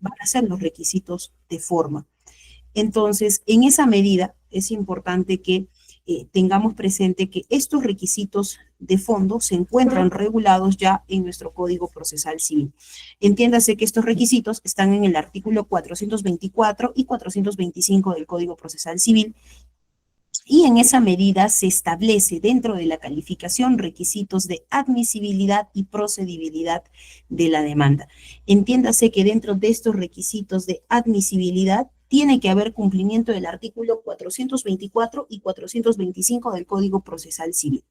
van a ser los requisitos de forma. Entonces, en esa medida es importante que tengamos presente que estos requisitos de fondo se encuentran regulados ya en nuestro Código Procesal Civil. Entiéndase que estos requisitos están en el artículo 424 y 425 del Código Procesal Civil, y en esa medida se establece dentro de la calificación requisitos de admisibilidad y procedibilidad de la demanda. Entiéndase que dentro de estos requisitos de admisibilidad tiene que haber cumplimiento del artículo 424 y 425 del Código Procesal Civil.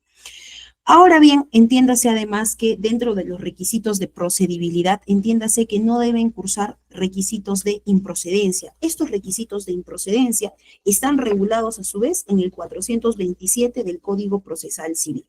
Ahora bien, entiéndase además que dentro de los requisitos de procedibilidad, entiéndase que no deben cursar requisitos de improcedencia. Estos requisitos de improcedencia están regulados a su vez en el 427 del Código Procesal Civil.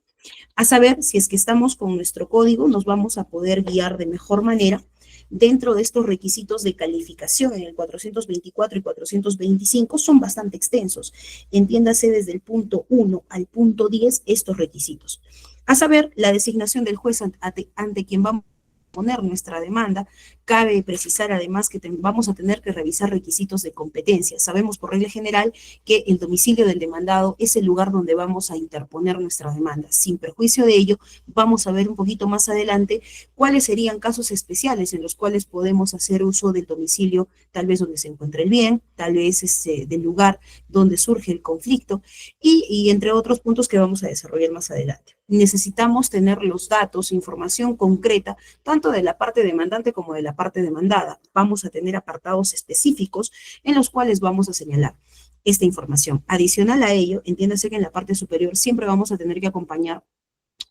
A saber, si es que estamos con nuestro código, nos vamos a poder guiar de mejor manera dentro de estos requisitos de calificación en el 424 y 425 son bastante extensos. Entiéndase desde el punto 1 al punto 10 estos requisitos. A saber, la designación del juez ante quien vamos a poner nuestra demanda. Cabe precisar además que vamos a tener que revisar requisitos de competencia. Sabemos por regla general que el domicilio del demandado es el lugar donde vamos a interponer nuestra demanda. Sin perjuicio de ello, vamos a ver un poquito más adelante cuáles serían casos especiales en los cuales podemos hacer uso del domicilio, tal vez donde se encuentre el bien, tal vez del lugar donde surge el conflicto y entre otros puntos que vamos a desarrollar más adelante. Necesitamos tener los datos, información concreta, tanto de la parte demandante como de la parte demandada. Vamos a tener apartados específicos en los cuales vamos a señalar esta información. Adicional a ello, entiéndase que en la parte superior siempre vamos a tener que acompañar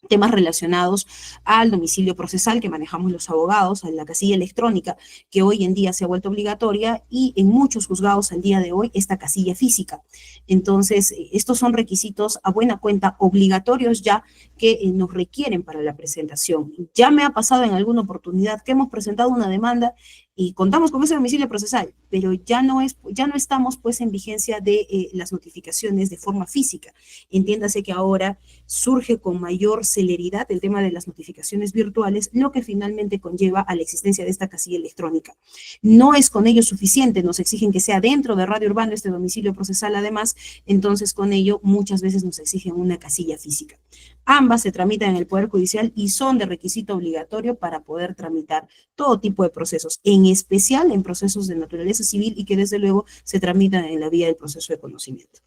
temas relacionados al domicilio procesal que manejamos los abogados, a la casilla electrónica que hoy en día se ha vuelto obligatoria y en muchos juzgados al día de hoy esta casilla física. Entonces, estos son requisitos a buena cuenta obligatorios ya que nos requieren para la presentación. Ya me ha pasado en alguna oportunidad que hemos presentado una demanda y contamos con ese domicilio procesal, pero ya no estamos pues en vigencia de las notificaciones de forma física. Entiéndase que ahora surge con mayor celeridad el tema de las notificaciones virtuales, lo que finalmente conlleva a la existencia de esta casilla electrónica. No es con ello suficiente, nos exigen que sea dentro de radio urbano este domicilio procesal además, entonces con ello muchas veces nos exigen una casilla física. Ambas se tramitan en el Poder Judicial y son de requisito obligatorio para poder tramitar todo tipo de procesos, en especial en procesos de naturaleza civil y que desde luego se tramitan en la vía del proceso de conocimiento.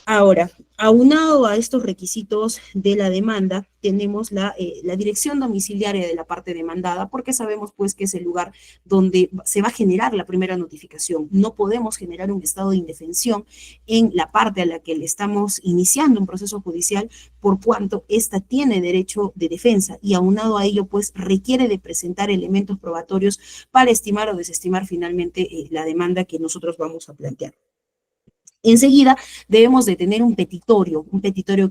Ahora, aunado a estos requisitos de la demanda, tenemos la dirección domiciliaria de la parte demandada, porque sabemos pues que es el lugar donde se va a generar la primera notificación. No podemos generar un estado de indefensión en la parte a la que le estamos iniciando un proceso judicial, por cuanto ésta tiene derecho de defensa y aunado a ello pues requiere de presentar elementos probatorios para estimar o desestimar finalmente la demanda que nosotros vamos a plantear. Enseguida debemos de tener un petitorio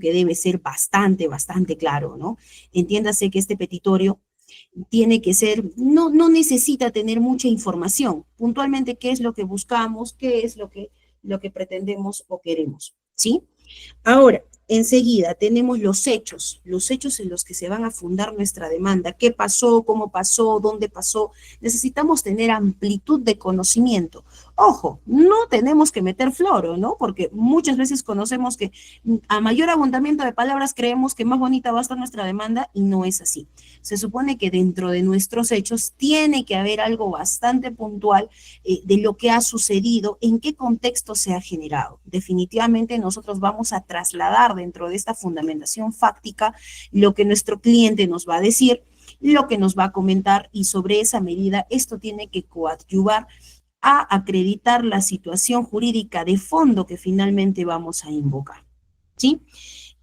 que debe ser bastante claro, ¿no? Entiéndase que este petitorio tiene que ser, no necesita tener mucha información, puntualmente qué es lo que buscamos, qué es lo que pretendemos o queremos, ¿sí? Ahora, enseguida tenemos los hechos en los que se van a fundar nuestra demanda. ¿Qué pasó? ¿Cómo pasó? ¿Dónde pasó? Necesitamos tener amplitud de conocimiento. Ojo, no tenemos que meter floro, ¿no? Porque muchas veces conocemos que a mayor abundamiento de palabras creemos que más bonita va a estar nuestra demanda y no es así. Se supone que dentro de nuestros hechos tiene que haber algo bastante puntual de lo que ha sucedido, en qué contexto se ha generado. Definitivamente nosotros vamos a trasladar dentro de esta fundamentación fáctica lo que nuestro cliente nos va a decir, lo que nos va a comentar y sobre esa medida esto tiene que coadyuvar a acreditar la situación jurídica de fondo que finalmente vamos a invocar, ¿sí?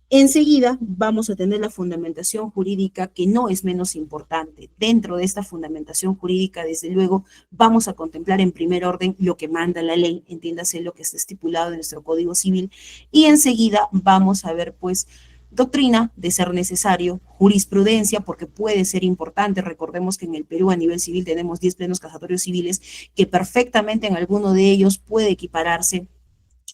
Enseguida vamos a tener la fundamentación jurídica que no es menos importante. Dentro de esta fundamentación jurídica, desde luego, vamos a contemplar en primer orden lo que manda la ley, entiéndase lo que está estipulado en nuestro Código Civil, y enseguida vamos a ver, pues, doctrina, de ser necesario, jurisprudencia, porque puede ser importante. Recordemos que en el Perú a nivel civil tenemos 10 plenos casatorios civiles que perfectamente en alguno de ellos puede equipararse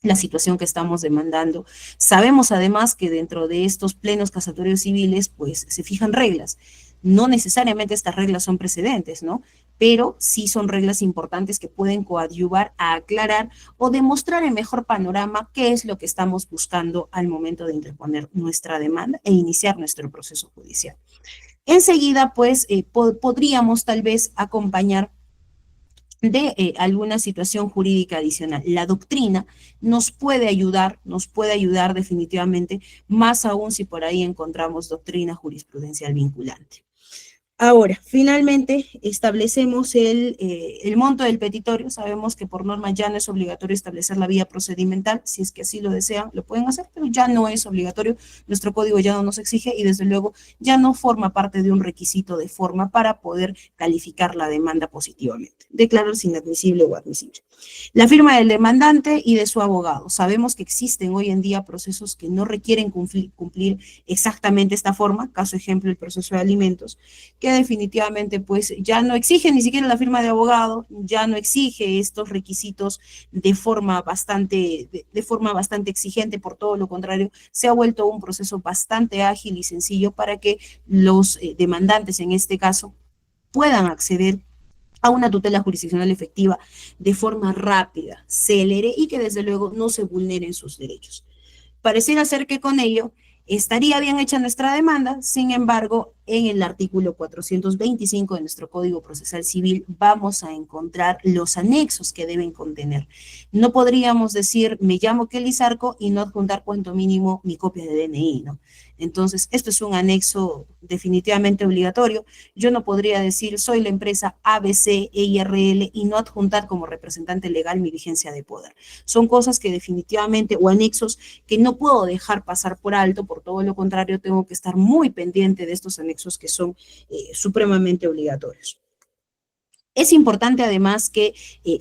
la situación que estamos demandando. Sabemos además que dentro de estos plenos casatorios civiles, pues se fijan reglas. No necesariamente estas reglas son precedentes, ¿no? pero sí son reglas importantes que pueden coadyuvar a aclarar o demostrar en mejor panorama qué es lo que estamos buscando al momento de interponer nuestra demanda e iniciar nuestro proceso judicial. Enseguida, pues, podríamos tal vez acompañar de alguna situación jurídica adicional. La doctrina nos puede ayudar definitivamente, más aún si por ahí encontramos doctrina jurisprudencial vinculante. Ahora, finalmente, establecemos el monto del petitorio. Sabemos que por norma ya no es obligatorio establecer la vía procedimental. Si es que así lo desean, lo pueden hacer, pero ya no es obligatorio. Nuestro código ya no nos exige y, desde luego, ya no forma parte de un requisito de forma para poder calificar la demanda positivamente, declararse inadmisible o admisible. La firma del demandante y de su abogado. Sabemos que existen hoy en día procesos que no requieren cumplir exactamente esta forma, caso ejemplo el proceso de alimentos, que definitivamente pues ya no exige ni siquiera la firma de abogado, ya no exige estos requisitos de forma bastante exigente, por todo lo contrario, se ha vuelto un proceso bastante ágil y sencillo para que los demandantes en este caso puedan acceder a una tutela jurisdiccional efectiva de forma rápida, célere y que desde luego no se vulneren sus derechos. Pareciera ser que con ello estaría bien hecha nuestra demanda. Sin embargo, en el artículo 425 de nuestro Código Procesal Civil vamos a encontrar los anexos que deben contener. No podríamos decir, me llamo Kelly Zarco y no adjuntar cuanto mínimo mi copia de DNI, ¿no? Entonces, esto es un anexo definitivamente obligatorio. Yo no podría decir, soy la empresa ABC EIRL y no adjuntar como representante legal mi vigencia de poder. Son cosas que definitivamente, o anexos que no puedo dejar pasar por alto, por todo lo contrario, tengo que estar muy pendiente de estos anexos que son supremamente obligatorios. Es importante además que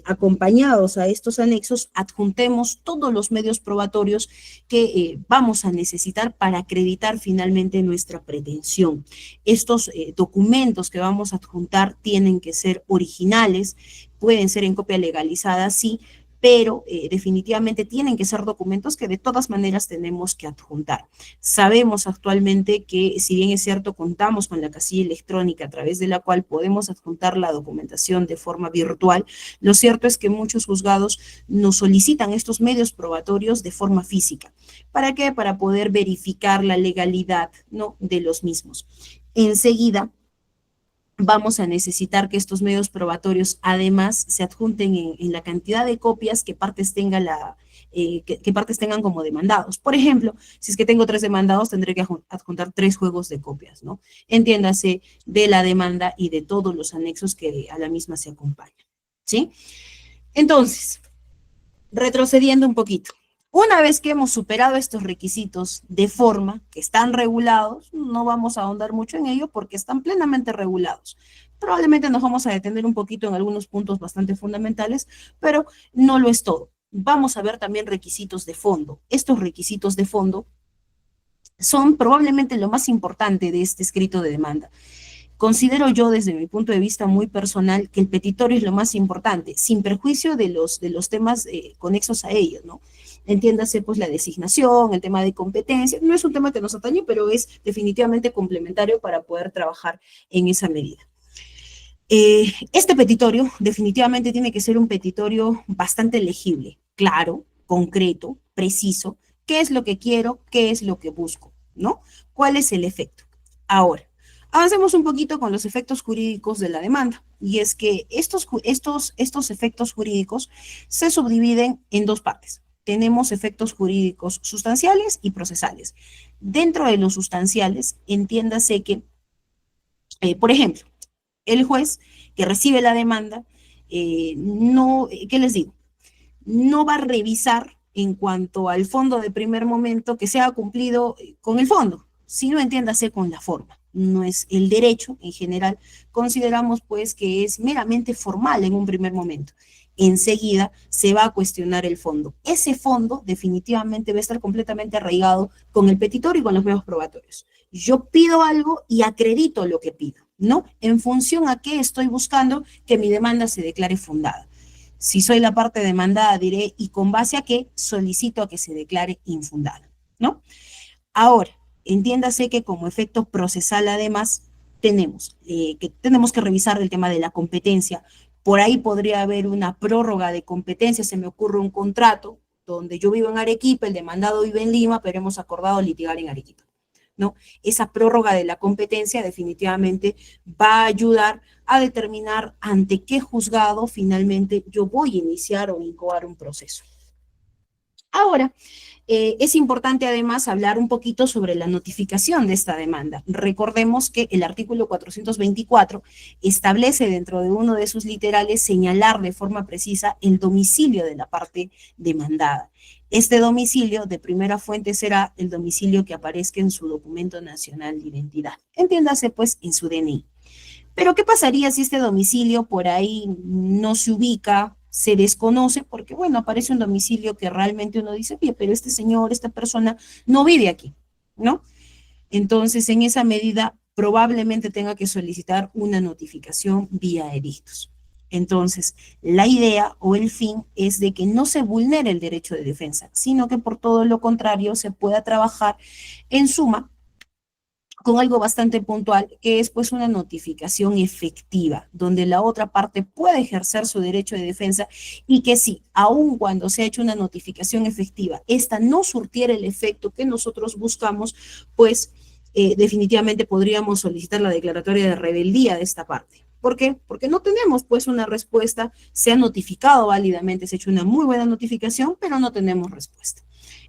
acompañados a estos anexos adjuntemos todos los medios probatorios que vamos a necesitar para acreditar finalmente nuestra pretensión. Estos documentos que vamos a adjuntar tienen que ser originales, pueden ser en copia legalizada, sí, pero definitivamente tienen que ser documentos que de todas maneras tenemos que adjuntar. Sabemos actualmente que, si bien es cierto, contamos con la casilla electrónica a través de la cual podemos adjuntar la documentación de forma virtual, lo cierto es que muchos juzgados nos solicitan estos medios probatorios de forma física. ¿Para qué? Para poder verificar la legalidad, ¿no?, de los mismos. Enseguida vamos a necesitar que estos medios probatorios además se adjunten en la cantidad de copias que partes tengan que partes tengan como demandados. Por ejemplo, si es que tengo 3 demandados, tendré que adjuntar 3 juegos de copias, ¿no? Entiéndase, de la demanda y de todos los anexos que a la misma se acompañan, ¿sí? Entonces, retrocediendo un poquito. Una vez que hemos superado estos requisitos de forma que están regulados, no vamos a ahondar mucho en ello porque están plenamente regulados. Probablemente nos vamos a detener un poquito en algunos puntos bastante fundamentales, pero no lo es todo. Vamos a ver también requisitos de fondo. Estos requisitos de fondo son probablemente lo más importante de este escrito de demanda. Considero yo, desde mi punto de vista muy personal, que el petitorio es lo más importante, sin perjuicio de los temas conexos a ello, ¿no? Entiéndase, pues, la designación, el tema de competencia, no es un tema que nos atañe, pero es definitivamente complementario para poder trabajar en esa medida. Este petitorio definitivamente tiene que ser un petitorio bastante legible, claro, concreto, preciso. ¿Qué es lo que quiero? ¿Qué es lo que busco? ¿No? ¿Cuál es el efecto? Ahora, avancemos un poquito con los efectos jurídicos de la demanda. Y es que estos efectos jurídicos se subdividen en 2 partes. Tenemos efectos jurídicos sustanciales y procesales. Dentro de los sustanciales, entiéndase que, por ejemplo, el juez que recibe la demanda, ¿qué les digo? No va a revisar en cuanto al fondo de primer momento que sea cumplido con el fondo, sino entiéndase con la forma. No es el derecho en general, consideramos pues que es meramente formal en un primer momento. Enseguida se va a cuestionar el fondo. Ese fondo definitivamente va a estar completamente arraigado con el petitorio y con los medios probatorios. Yo pido algo y acredito lo que pido, ¿no? En función a qué estoy buscando que mi demanda se declare fundada. Si soy la parte demandada, diré, ¿y con base a qué solicito a que se declare infundada? ¿No? Ahora, entiéndase que como efecto procesal, además, que tenemos que revisar el tema de la competencia. Por ahí podría haber una prórroga de competencia, se me ocurre un contrato donde yo vivo en Arequipa, el demandado vive en Lima, pero hemos acordado litigar en Arequipa, ¿no? Esa prórroga de la competencia definitivamente va a ayudar a determinar ante qué juzgado finalmente yo voy a iniciar o incoar un proceso. Ahora, es importante además hablar un poquito sobre la notificación de esta demanda. Recordemos que el artículo 424 establece dentro de uno de sus literales señalar de forma precisa el domicilio de la parte demandada. Este domicilio de primera fuente será el domicilio que aparezca en su documento nacional de identidad. Entiéndase pues en su DNI. Pero ¿qué pasaría si este domicilio por ahí no se ubica, se desconoce? Porque, bueno, aparece un domicilio que realmente uno dice, oye, pero este señor, esta persona no vive aquí, ¿no? Entonces, en esa medida, probablemente tenga que solicitar una notificación vía edictos. Entonces, la idea o el fin es de que no se vulnere el derecho de defensa, sino que por todo lo contrario se pueda trabajar en suma con algo bastante puntual, que es pues una notificación efectiva, donde la otra parte puede ejercer su derecho de defensa y que si, aun cuando se ha hecho una notificación efectiva, esta no surtiera el efecto que nosotros buscamos, pues definitivamente podríamos solicitar la declaratoria de rebeldía de esta parte. ¿Por qué? Porque no tenemos pues una respuesta, se ha notificado válidamente, se ha hecho una muy buena notificación, pero no tenemos respuesta.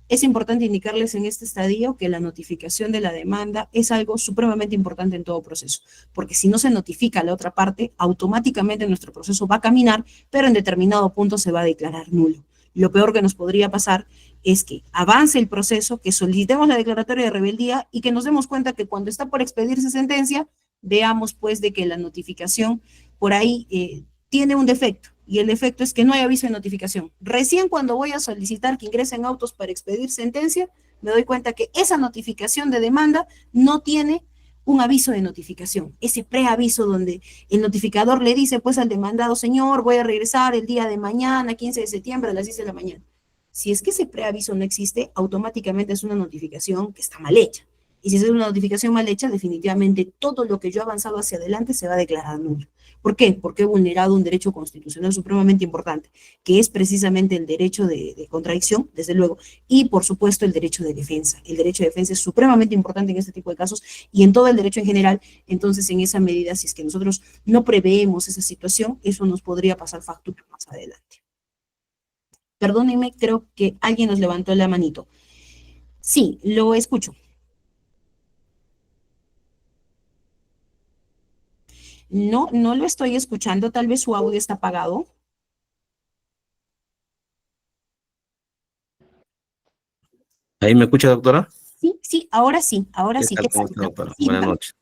Es importante indicarles en este estadio que la notificación de la demanda es algo supremamente importante en todo proceso, porque si no se notifica a la otra parte, automáticamente nuestro proceso va a caminar, pero en determinado punto se va a declarar nulo. Lo peor que nos podría pasar es que avance el proceso, que solicitemos la declaratoria de rebeldía y que nos demos cuenta que cuando está por expedirse sentencia, veamos pues de que la notificación por ahí tiene un defecto. Y el defecto es que no hay aviso de notificación. Recién cuando voy a solicitar que ingresen autos para expedir sentencia, me doy cuenta que esa notificación de demanda no tiene un aviso de notificación, ese preaviso donde el notificador le dice pues al demandado, señor, voy a regresar el día de mañana, 15 de septiembre a las 10 de la mañana. Si es que ese preaviso no existe, automáticamente es una notificación que está mal hecha. Y si es una notificación mal hecha, definitivamente todo lo que yo he avanzado hacia adelante se va a declarar nulo. ¿Por qué? Porque he vulnerado un derecho constitucional supremamente importante, que es precisamente el derecho de contradicción, desde luego, y por supuesto el derecho de defensa. El derecho de defensa es supremamente importante en este tipo de casos y en todo el derecho en general. Entonces, en esa medida, si es que nosotros no preveemos esa situación, eso nos podría pasar factura más adelante. Perdónenme, creo que alguien nos levantó la manito. Sí, lo escucho. No, no lo estoy escuchando, tal vez su audio está apagado. ¿Ahí me escucha, doctora? Sí, sí, ahora sí, ahora ¿Qué sí. tal? ¿Qué ¿Cómo tal? está, doctora? Sí, Buenas dígame. noches.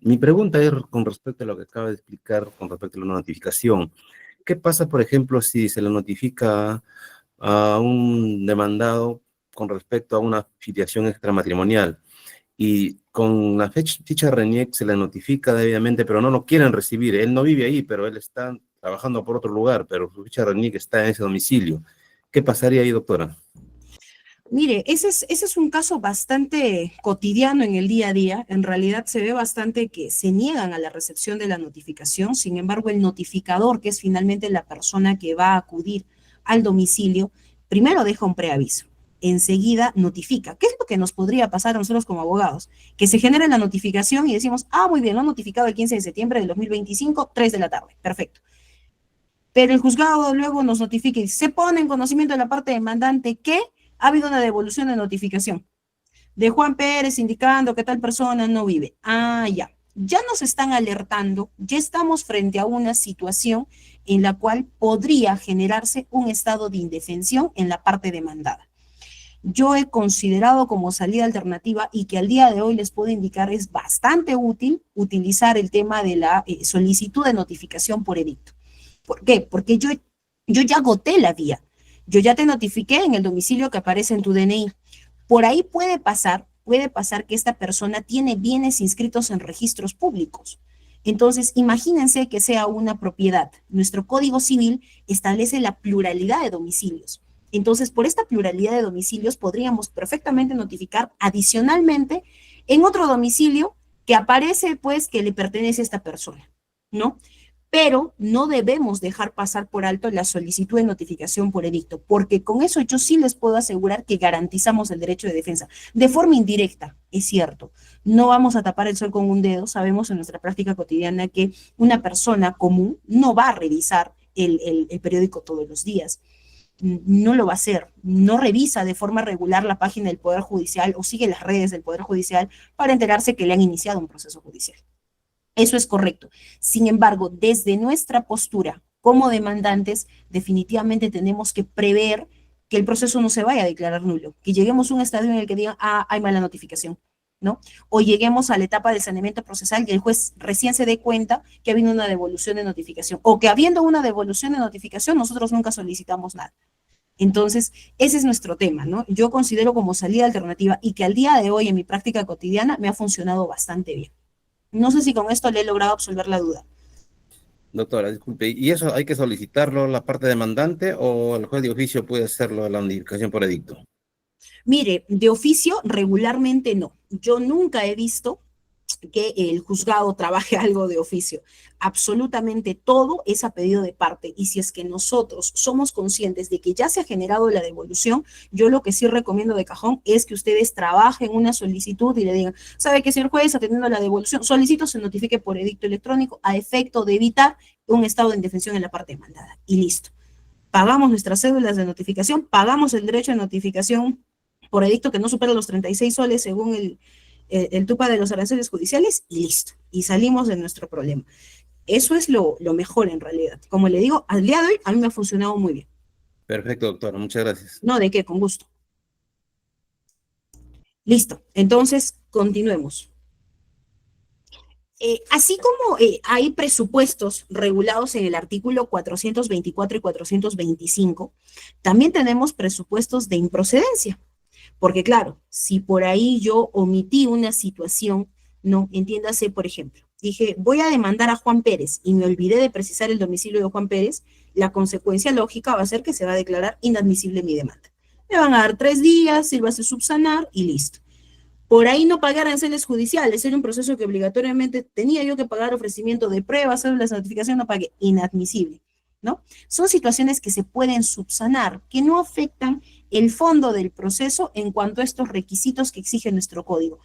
Mi pregunta es con respecto a lo que acaba de explicar, con respecto a la notificación. ¿Qué pasa, por ejemplo, si se le notifica a un demandado con respecto a una filiación extramatrimonial y con la ficha RENIEC se le notifica debidamente, pero no lo quieren recibir? Él no vive ahí, pero él está trabajando por otro lugar, pero su ficha RENIEC está en ese domicilio. ¿Qué pasaría ahí, doctora? Mire, ese es un caso bastante cotidiano en el día a día. En realidad se ve bastante que se niegan a la recepción de la notificación. Sin embargo, el notificador, que es finalmente la persona que va a acudir al domicilio, primero deja un preaviso. Enseguida notifica. ¿Qué es lo que nos podría pasar a nosotros como abogados? Que se genere la notificación y decimos, ah, muy bien, lo han notificado el 15 de septiembre del 2025, 3 de la tarde. Perfecto. Pero el juzgado luego nos notifica y se pone en conocimiento de la parte demandante que ha habido una devolución de notificación de Juan Pérez indicando que tal persona no vive. Ah, ya. Ya nos están alertando, ya estamos frente a una situación en la cual podría generarse un estado de indefensión en la parte demandada. Yo he considerado como salida alternativa y que al día de hoy les puedo indicar es bastante útil utilizar el tema de la solicitud de notificación por edicto. ¿Por qué? Porque yo ya agoté la vía. Yo ya te notifiqué en el domicilio que aparece en tu DNI. Por ahí puede pasar que esta persona tiene bienes inscritos en registros públicos. Entonces, imagínense que sea una propiedad. Nuestro Código Civil establece la pluralidad de domicilios. Entonces, por esta pluralidad de domicilios podríamos perfectamente notificar adicionalmente en otro domicilio que aparece pues que le pertenece a esta persona, ¿no? Pero no debemos dejar pasar por alto la solicitud de notificación por edicto, porque con eso yo sí les puedo asegurar que garantizamos el derecho de defensa. De forma indirecta, es cierto, no vamos a tapar el sol con un dedo, sabemos en nuestra práctica cotidiana que una persona común no va a revisar el periódico todos los días, no lo va a hacer, no revisa de forma regular la página del Poder Judicial o sigue las redes del Poder Judicial para enterarse que le han iniciado un proceso judicial. Eso es correcto. Sin embargo, desde nuestra postura como demandantes, definitivamente tenemos que prever que el proceso no se vaya a declarar nulo, que lleguemos a un estadio en el que digan, ah, hay mala notificación, ¿no? O lleguemos a la etapa del saneamiento procesal y el juez recién se dé cuenta que ha habido una devolución de notificación, o que habiendo una devolución de notificación, nosotros nunca solicitamos nada. Entonces, ese es nuestro tema, ¿no? Yo considero como salida alternativa y que al día de hoy en mi práctica cotidiana me ha funcionado bastante bien. No sé si con esto le he logrado absolver la duda. Doctora, disculpe, ¿y eso hay que solicitarlo la parte demandante o el juez de oficio puede hacerlo la notificación por edicto? Mire, de oficio regularmente no. Yo nunca he visto que el juzgado trabaje algo de oficio. Absolutamente todo es a pedido de parte. Y si es que nosotros somos conscientes de que ya se ha generado la devolución, yo lo que sí recomiendo de cajón es que ustedes trabajen una solicitud y le digan, ¿sabe que señor juez, atendiendo a la devolución, solicito se notifique por edicto electrónico a efecto de evitar un estado de indefensión en la parte demandada? Y listo. Pagamos nuestras cédulas de notificación, pagamos el derecho de notificación por edicto que no supera los 36 soles según el TUPA de los aranceles judiciales y listo. Y salimos de nuestro problema. Eso es lo mejor en realidad. Como le digo, al día de hoy a mí me ha funcionado muy bien. Perfecto, doctora, muchas gracias. No, ¿de qué? Con gusto. Listo. Entonces, continuemos. Así como hay presupuestos regulados en el artículo 424 y 425, también tenemos presupuestos de improcedencia. Porque claro, si por ahí yo omití una situación, no, entiéndase, por ejemplo, dije, voy a demandar a Juan Pérez y me olvidé de precisar el domicilio de Juan Pérez, la consecuencia lógica va a ser que se va a declarar inadmisible mi demanda. Me van a dar 3 días, sírvase subsanar y listo. Por ahí no pagar aranceles judiciales, era un proceso que obligatoriamente tenía yo que pagar ofrecimiento de pruebas, cédulas de notificación, no pagué, inadmisible, ¿no? Son situaciones que se pueden subsanar, que no afectan el fondo del proceso en cuanto a estos requisitos que exige nuestro código.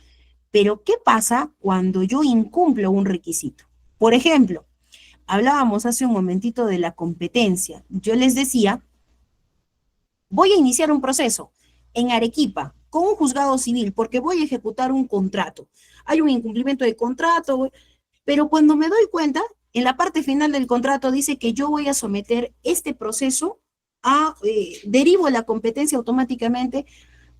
Pero, ¿qué pasa cuando yo incumplo un requisito? Por ejemplo, hablábamos hace un momentito de la competencia. Yo les decía, voy a iniciar un proceso en Arequipa con un juzgado civil porque voy a ejecutar un contrato. Hay un incumplimiento de contrato, pero cuando me doy cuenta, en la parte final del contrato dice que yo voy a someter este proceso derivo la competencia automáticamente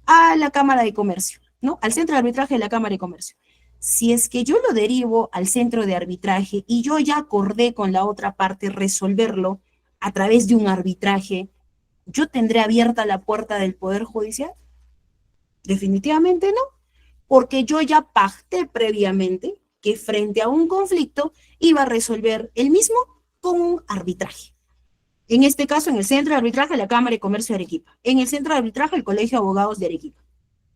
a la Cámara de Comercio, ¿no? Al centro de arbitraje de la Cámara de Comercio. Si es que yo lo derivo al centro de arbitraje y yo ya acordé con la otra parte resolverlo a través de un arbitraje, ¿yo tendré abierta la puerta del Poder Judicial? Definitivamente no, porque yo ya pacté previamente que frente a un conflicto iba a resolver el mismo con un arbitraje. En este caso, en el centro de arbitraje, la Cámara de Comercio de Arequipa. En el centro de arbitraje, el Colegio de Abogados de Arequipa.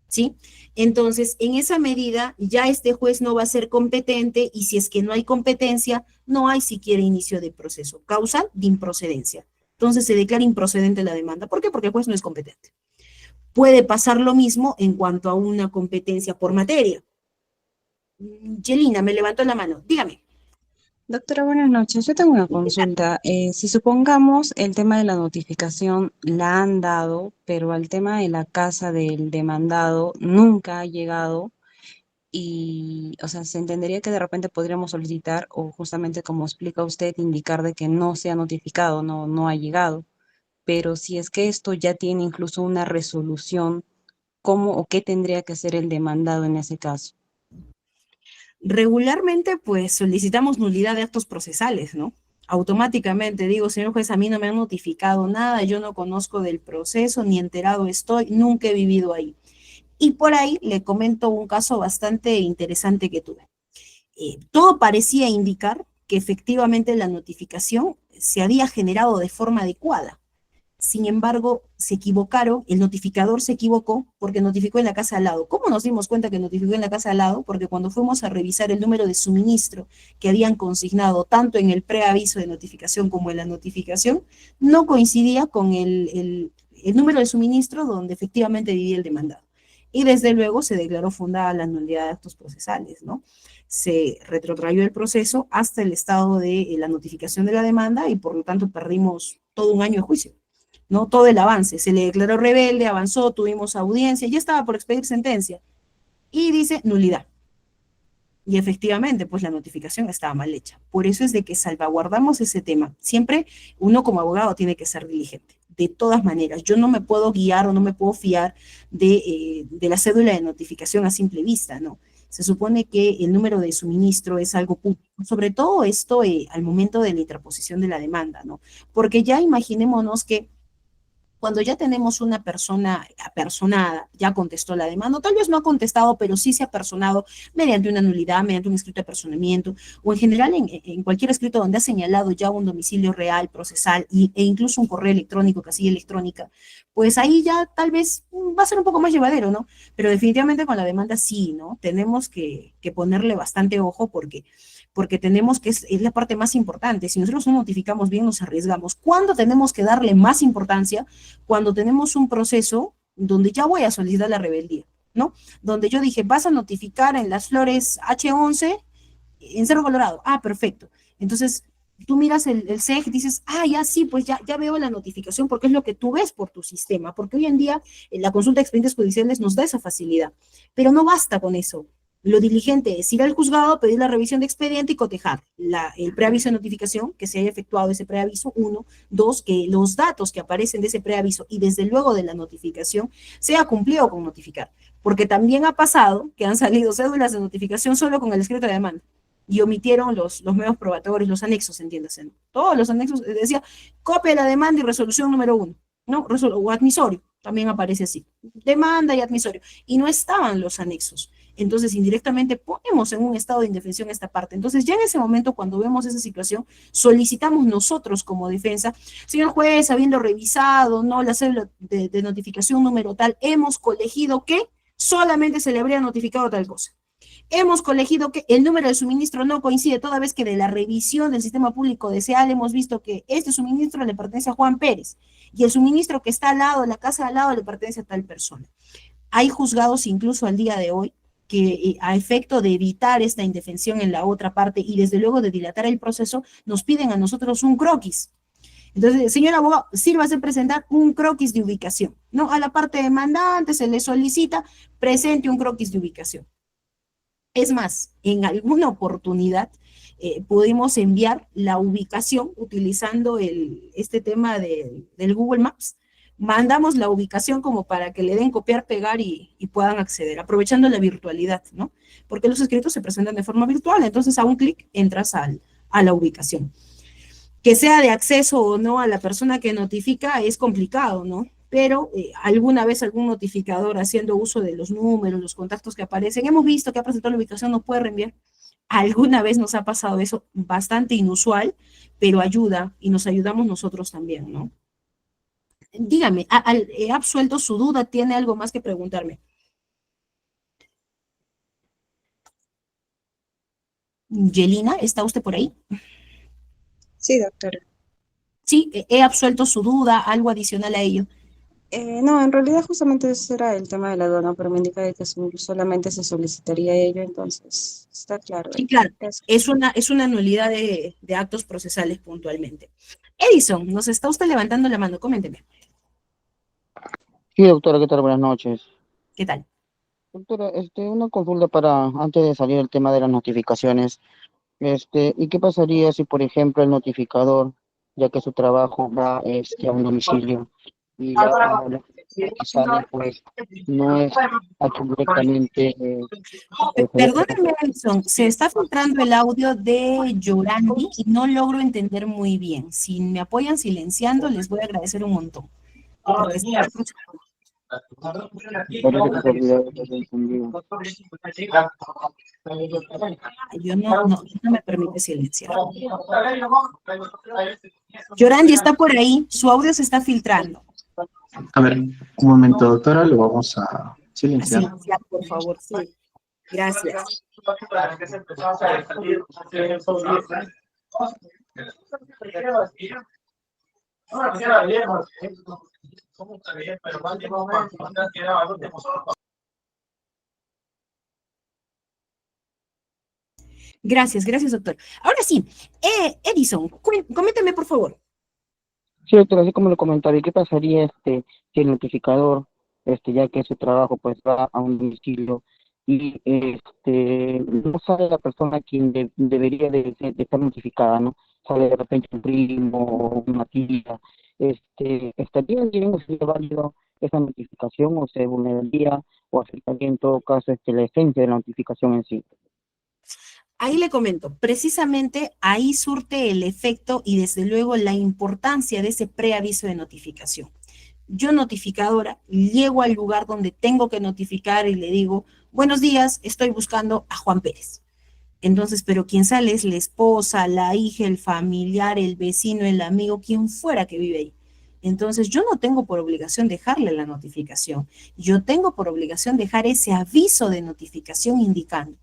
¿Sí? Entonces, en esa medida, ya este juez no va a ser competente y si es que no hay competencia, no hay siquiera inicio de proceso. Causal de improcedencia. Entonces, se declara improcedente la demanda. ¿Por qué? Porque el juez no es competente. Puede pasar lo mismo en cuanto a una competencia por materia. Yelina, me levantó la mano. Dígame. Doctora, buenas noches. Yo tengo una consulta. Si supongamos el tema de la notificación la han dado, pero al tema de la casa del demandado nunca ha llegado y, o sea, se entendería que de repente podríamos solicitar o justamente como explica usted, indicar de que no se ha notificado, no ha llegado. Pero si es que esto ya tiene incluso una resolución, ¿cómo o qué tendría que hacer el demandado en ese caso? Regularmente, pues solicitamos nulidad de actos procesales, ¿no? Automáticamente digo, señor juez, a mí no me han notificado nada, yo no conozco del proceso, ni enterado estoy, nunca he vivido ahí. Y por ahí le comento un caso bastante interesante que tuve. Todo parecía indicar que efectivamente la notificación se había generado de forma adecuada. sin embargo, se equivocaron, el notificador se equivocó porque notificó en la casa al lado. ¿Cómo nos dimos cuenta que notificó en la casa al lado? Porque cuando fuimos a revisar el número de suministro que habían consignado tanto en el preaviso de notificación como en la notificación, no coincidía con el número de suministro donde efectivamente vivía el demandado. Y desde luego se declaró fundada la nulidad de actos procesales, ¿no? Se retrotrayó el proceso hasta el estado de la notificación de la demanda y por lo tanto perdimos todo un año de juicio, ¿no? Todo el avance. Se le declaró rebelde, avanzó, tuvimos audiencia, ya estaba por expedir sentencia y dice nulidad. Y efectivamente, pues la notificación estaba mal hecha. Por eso es de que salvaguardamos ese tema. Siempre uno como abogado tiene que ser diligente. De todas maneras, yo no me puedo guiar o no me puedo fiar de la cédula de notificación a simple vista, ¿no? Se supone que el número de suministro es algo público, sobre todo esto al momento de la interposición de la demanda, ¿no? Porque ya imaginémonos que cuando ya tenemos una persona apersonada, ya contestó la demanda, o tal vez no ha contestado, pero sí se ha apersonado mediante una nulidad, mediante un escrito de apersonamiento, o en general en cualquier escrito donde ha señalado ya un domicilio real, procesal, e incluso un correo electrónico, casilla electrónica, pues ahí ya tal vez va a ser un poco más llevadero, ¿no? Pero definitivamente con la demanda sí, ¿no? Tenemos que ponerle bastante ojo porque tenemos que, es la parte más importante. Si nosotros no notificamos bien, nos arriesgamos. ¿Cuándo tenemos que darle más importancia? Cuando tenemos un proceso donde ya voy a solicitar la rebeldía, ¿no? Donde yo dije, vas a notificar en Las Flores H11 en Cerro Colorado. Ah, perfecto. Entonces, tú miras el CEG y dices, ah, ya sí, pues ya veo la notificación porque es lo que tú ves por tu sistema, porque hoy en día la consulta de expedientes judiciales nos da esa facilidad, pero no basta con eso. Lo diligente es ir al juzgado, pedir la revisión de expediente y cotejar el preaviso de notificación, que se haya efectuado ese preaviso, uno. Dos, que los datos que aparecen de ese preaviso y desde luego de la notificación sea cumplido con notificar. Porque también ha pasado que han salido cédulas de notificación solo con el escrito de demanda y omitieron los medios probatorios, los anexos, entiéndase, ¿no? Todos los anexos, decía, copia de la demanda y resolución número 1, ¿no? O admisorio, también aparece así, demanda y admisorio, y no estaban los anexos. Entonces, indirectamente ponemos en un estado de indefensión esta parte. Entonces, ya en ese momento, cuando vemos esa situación, solicitamos nosotros como defensa, señor juez, habiendo revisado, ¿no? La cédula de notificación número tal, hemos colegido que solamente se le habría notificado tal cosa. Hemos colegido que el número de suministro no coincide, toda vez que de la revisión del sistema público de SEAL hemos visto que este suministro le pertenece a Juan Pérez y el suministro que está al lado, la casa al lado, le pertenece a tal persona. Hay juzgados incluso al día de hoy que a efecto de evitar esta indefensión en la otra parte y desde luego de dilatar el proceso, nos piden a nosotros un croquis. Entonces, señor abogado, sírvase presentar un croquis de ubicación, ¿no? A la parte demandante se le solicita, presente un croquis de ubicación. Es más, en alguna oportunidad pudimos enviar la ubicación utilizando este tema del Google Maps. Mandamos la ubicación como para que le den copiar, pegar y puedan acceder, aprovechando la virtualidad, ¿no? Porque los escritos se presentan de forma virtual, entonces a un clic entras a la ubicación. Que sea de acceso o no a la persona que notifica es complicado, ¿no? Pero alguna vez algún notificador haciendo uso de los números, los contactos que aparecen, hemos visto que ha presentado la ubicación, nos puede reenviar. Alguna vez nos ha pasado eso, bastante inusual, pero ayuda y nos ayudamos nosotros también, ¿no? Dígame, ¿he absuelto su duda? ¿Tiene algo más que preguntarme? Yelina, ¿está usted por ahí? Sí, doctora. Sí, he absuelto su duda, algo adicional a ello. No, en realidad justamente ese era el tema de la aduana, pero me indica de que solamente se solicitaría ello, entonces está claro. Sí, claro, es una nulidad de actos procesales puntualmente. Edison, nos está usted levantando la mano, coménteme. Sí, doctora, ¿qué tal? Buenas noches. ¿Qué tal? Doctora, una consulta para antes de salir el tema de las notificaciones. ¿Y qué pasaría si, por ejemplo, el notificador, ya que su trabajo va a un domicilio y la que sale, pues, no es aquí directamente? Perdónenme, Edison, se está filtrando el audio de Yorandi y no logro entender muy bien. Si me apoyan silenciando, les voy a agradecer un montón. Porque está escuchando. Parece que se olvidó de que se encendió. Yo no me permite silenciar. Yorandi está por ahí, su audio se está filtrando. A ver, un momento, doctora, lo vamos a A silenciar. silenciar, por favor, sí. Gracias. Gracias, doctor. Ahora sí, Edison, coméntame, por favor. Sí, doctor, así como lo comentaba, ¿y qué pasaría si el notificador, ya que su trabajo pues va a un domicilio y no sale la persona a quien debería de estar notificada, ¿no? Sale de repente un primo o una tía, ¿estaría bien o sería válido esa notificación o se vulneraría o afectaría en todo caso la esencia de la notificación en sí? Ahí le comento, precisamente ahí surte el efecto y desde luego la importancia de ese preaviso de notificación. Yo notificadora llego al lugar donde tengo que notificar y le digo, buenos días, estoy buscando a Juan Pérez. Entonces, pero quien sale es la esposa, la hija, el familiar, el vecino, el amigo, quien fuera que vive ahí. Entonces, yo no tengo por obligación dejarle la notificación. Yo tengo por obligación dejar ese aviso de notificación indicando.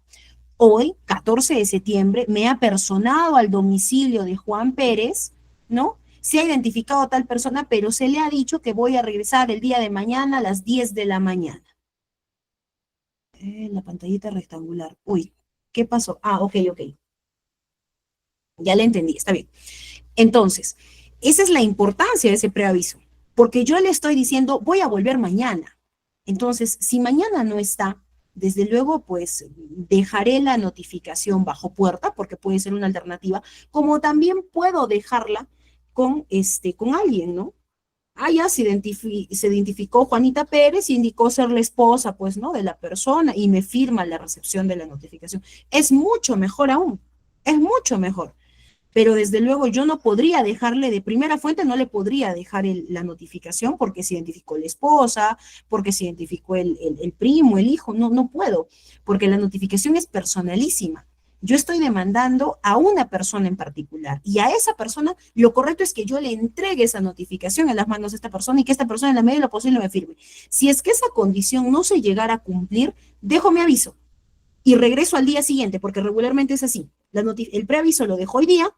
Hoy, 14 de septiembre, me ha personado al domicilio de Juan Pérez, ¿no? Se ha identificado a tal persona, pero se le ha dicho que voy a regresar el día de mañana a las 10 de la mañana. La pantallita rectangular. Uy, ¿qué pasó? Ah, ok. Ya le entendí, está bien. Entonces, esa es la importancia de ese preaviso, porque yo le estoy diciendo, voy a volver mañana. Entonces, si mañana no está, desde luego, pues dejaré la notificación bajo puerta, porque puede ser una alternativa, como también puedo dejarla con alguien, ¿no? Ah, ya se identificó Juanita Pérez, indicó ser la esposa, pues, ¿no? De la persona y me firma la recepción de la notificación. Es mucho mejor aún, es mucho mejor. Pero desde luego yo no podría dejarle de primera fuente, no le podría dejar la notificación porque se identificó la esposa, porque se identificó el primo, el hijo, no puedo, porque la notificación es personalísima. Yo estoy demandando a una persona en particular y a esa persona lo correcto es que yo le entregue esa notificación en las manos de esta persona y que esta persona en la medida de lo posible me firme. Si es que esa condición no se llegara a cumplir, dejo mi aviso y regreso al día siguiente, porque regularmente es así. El preaviso lo dejo hoy día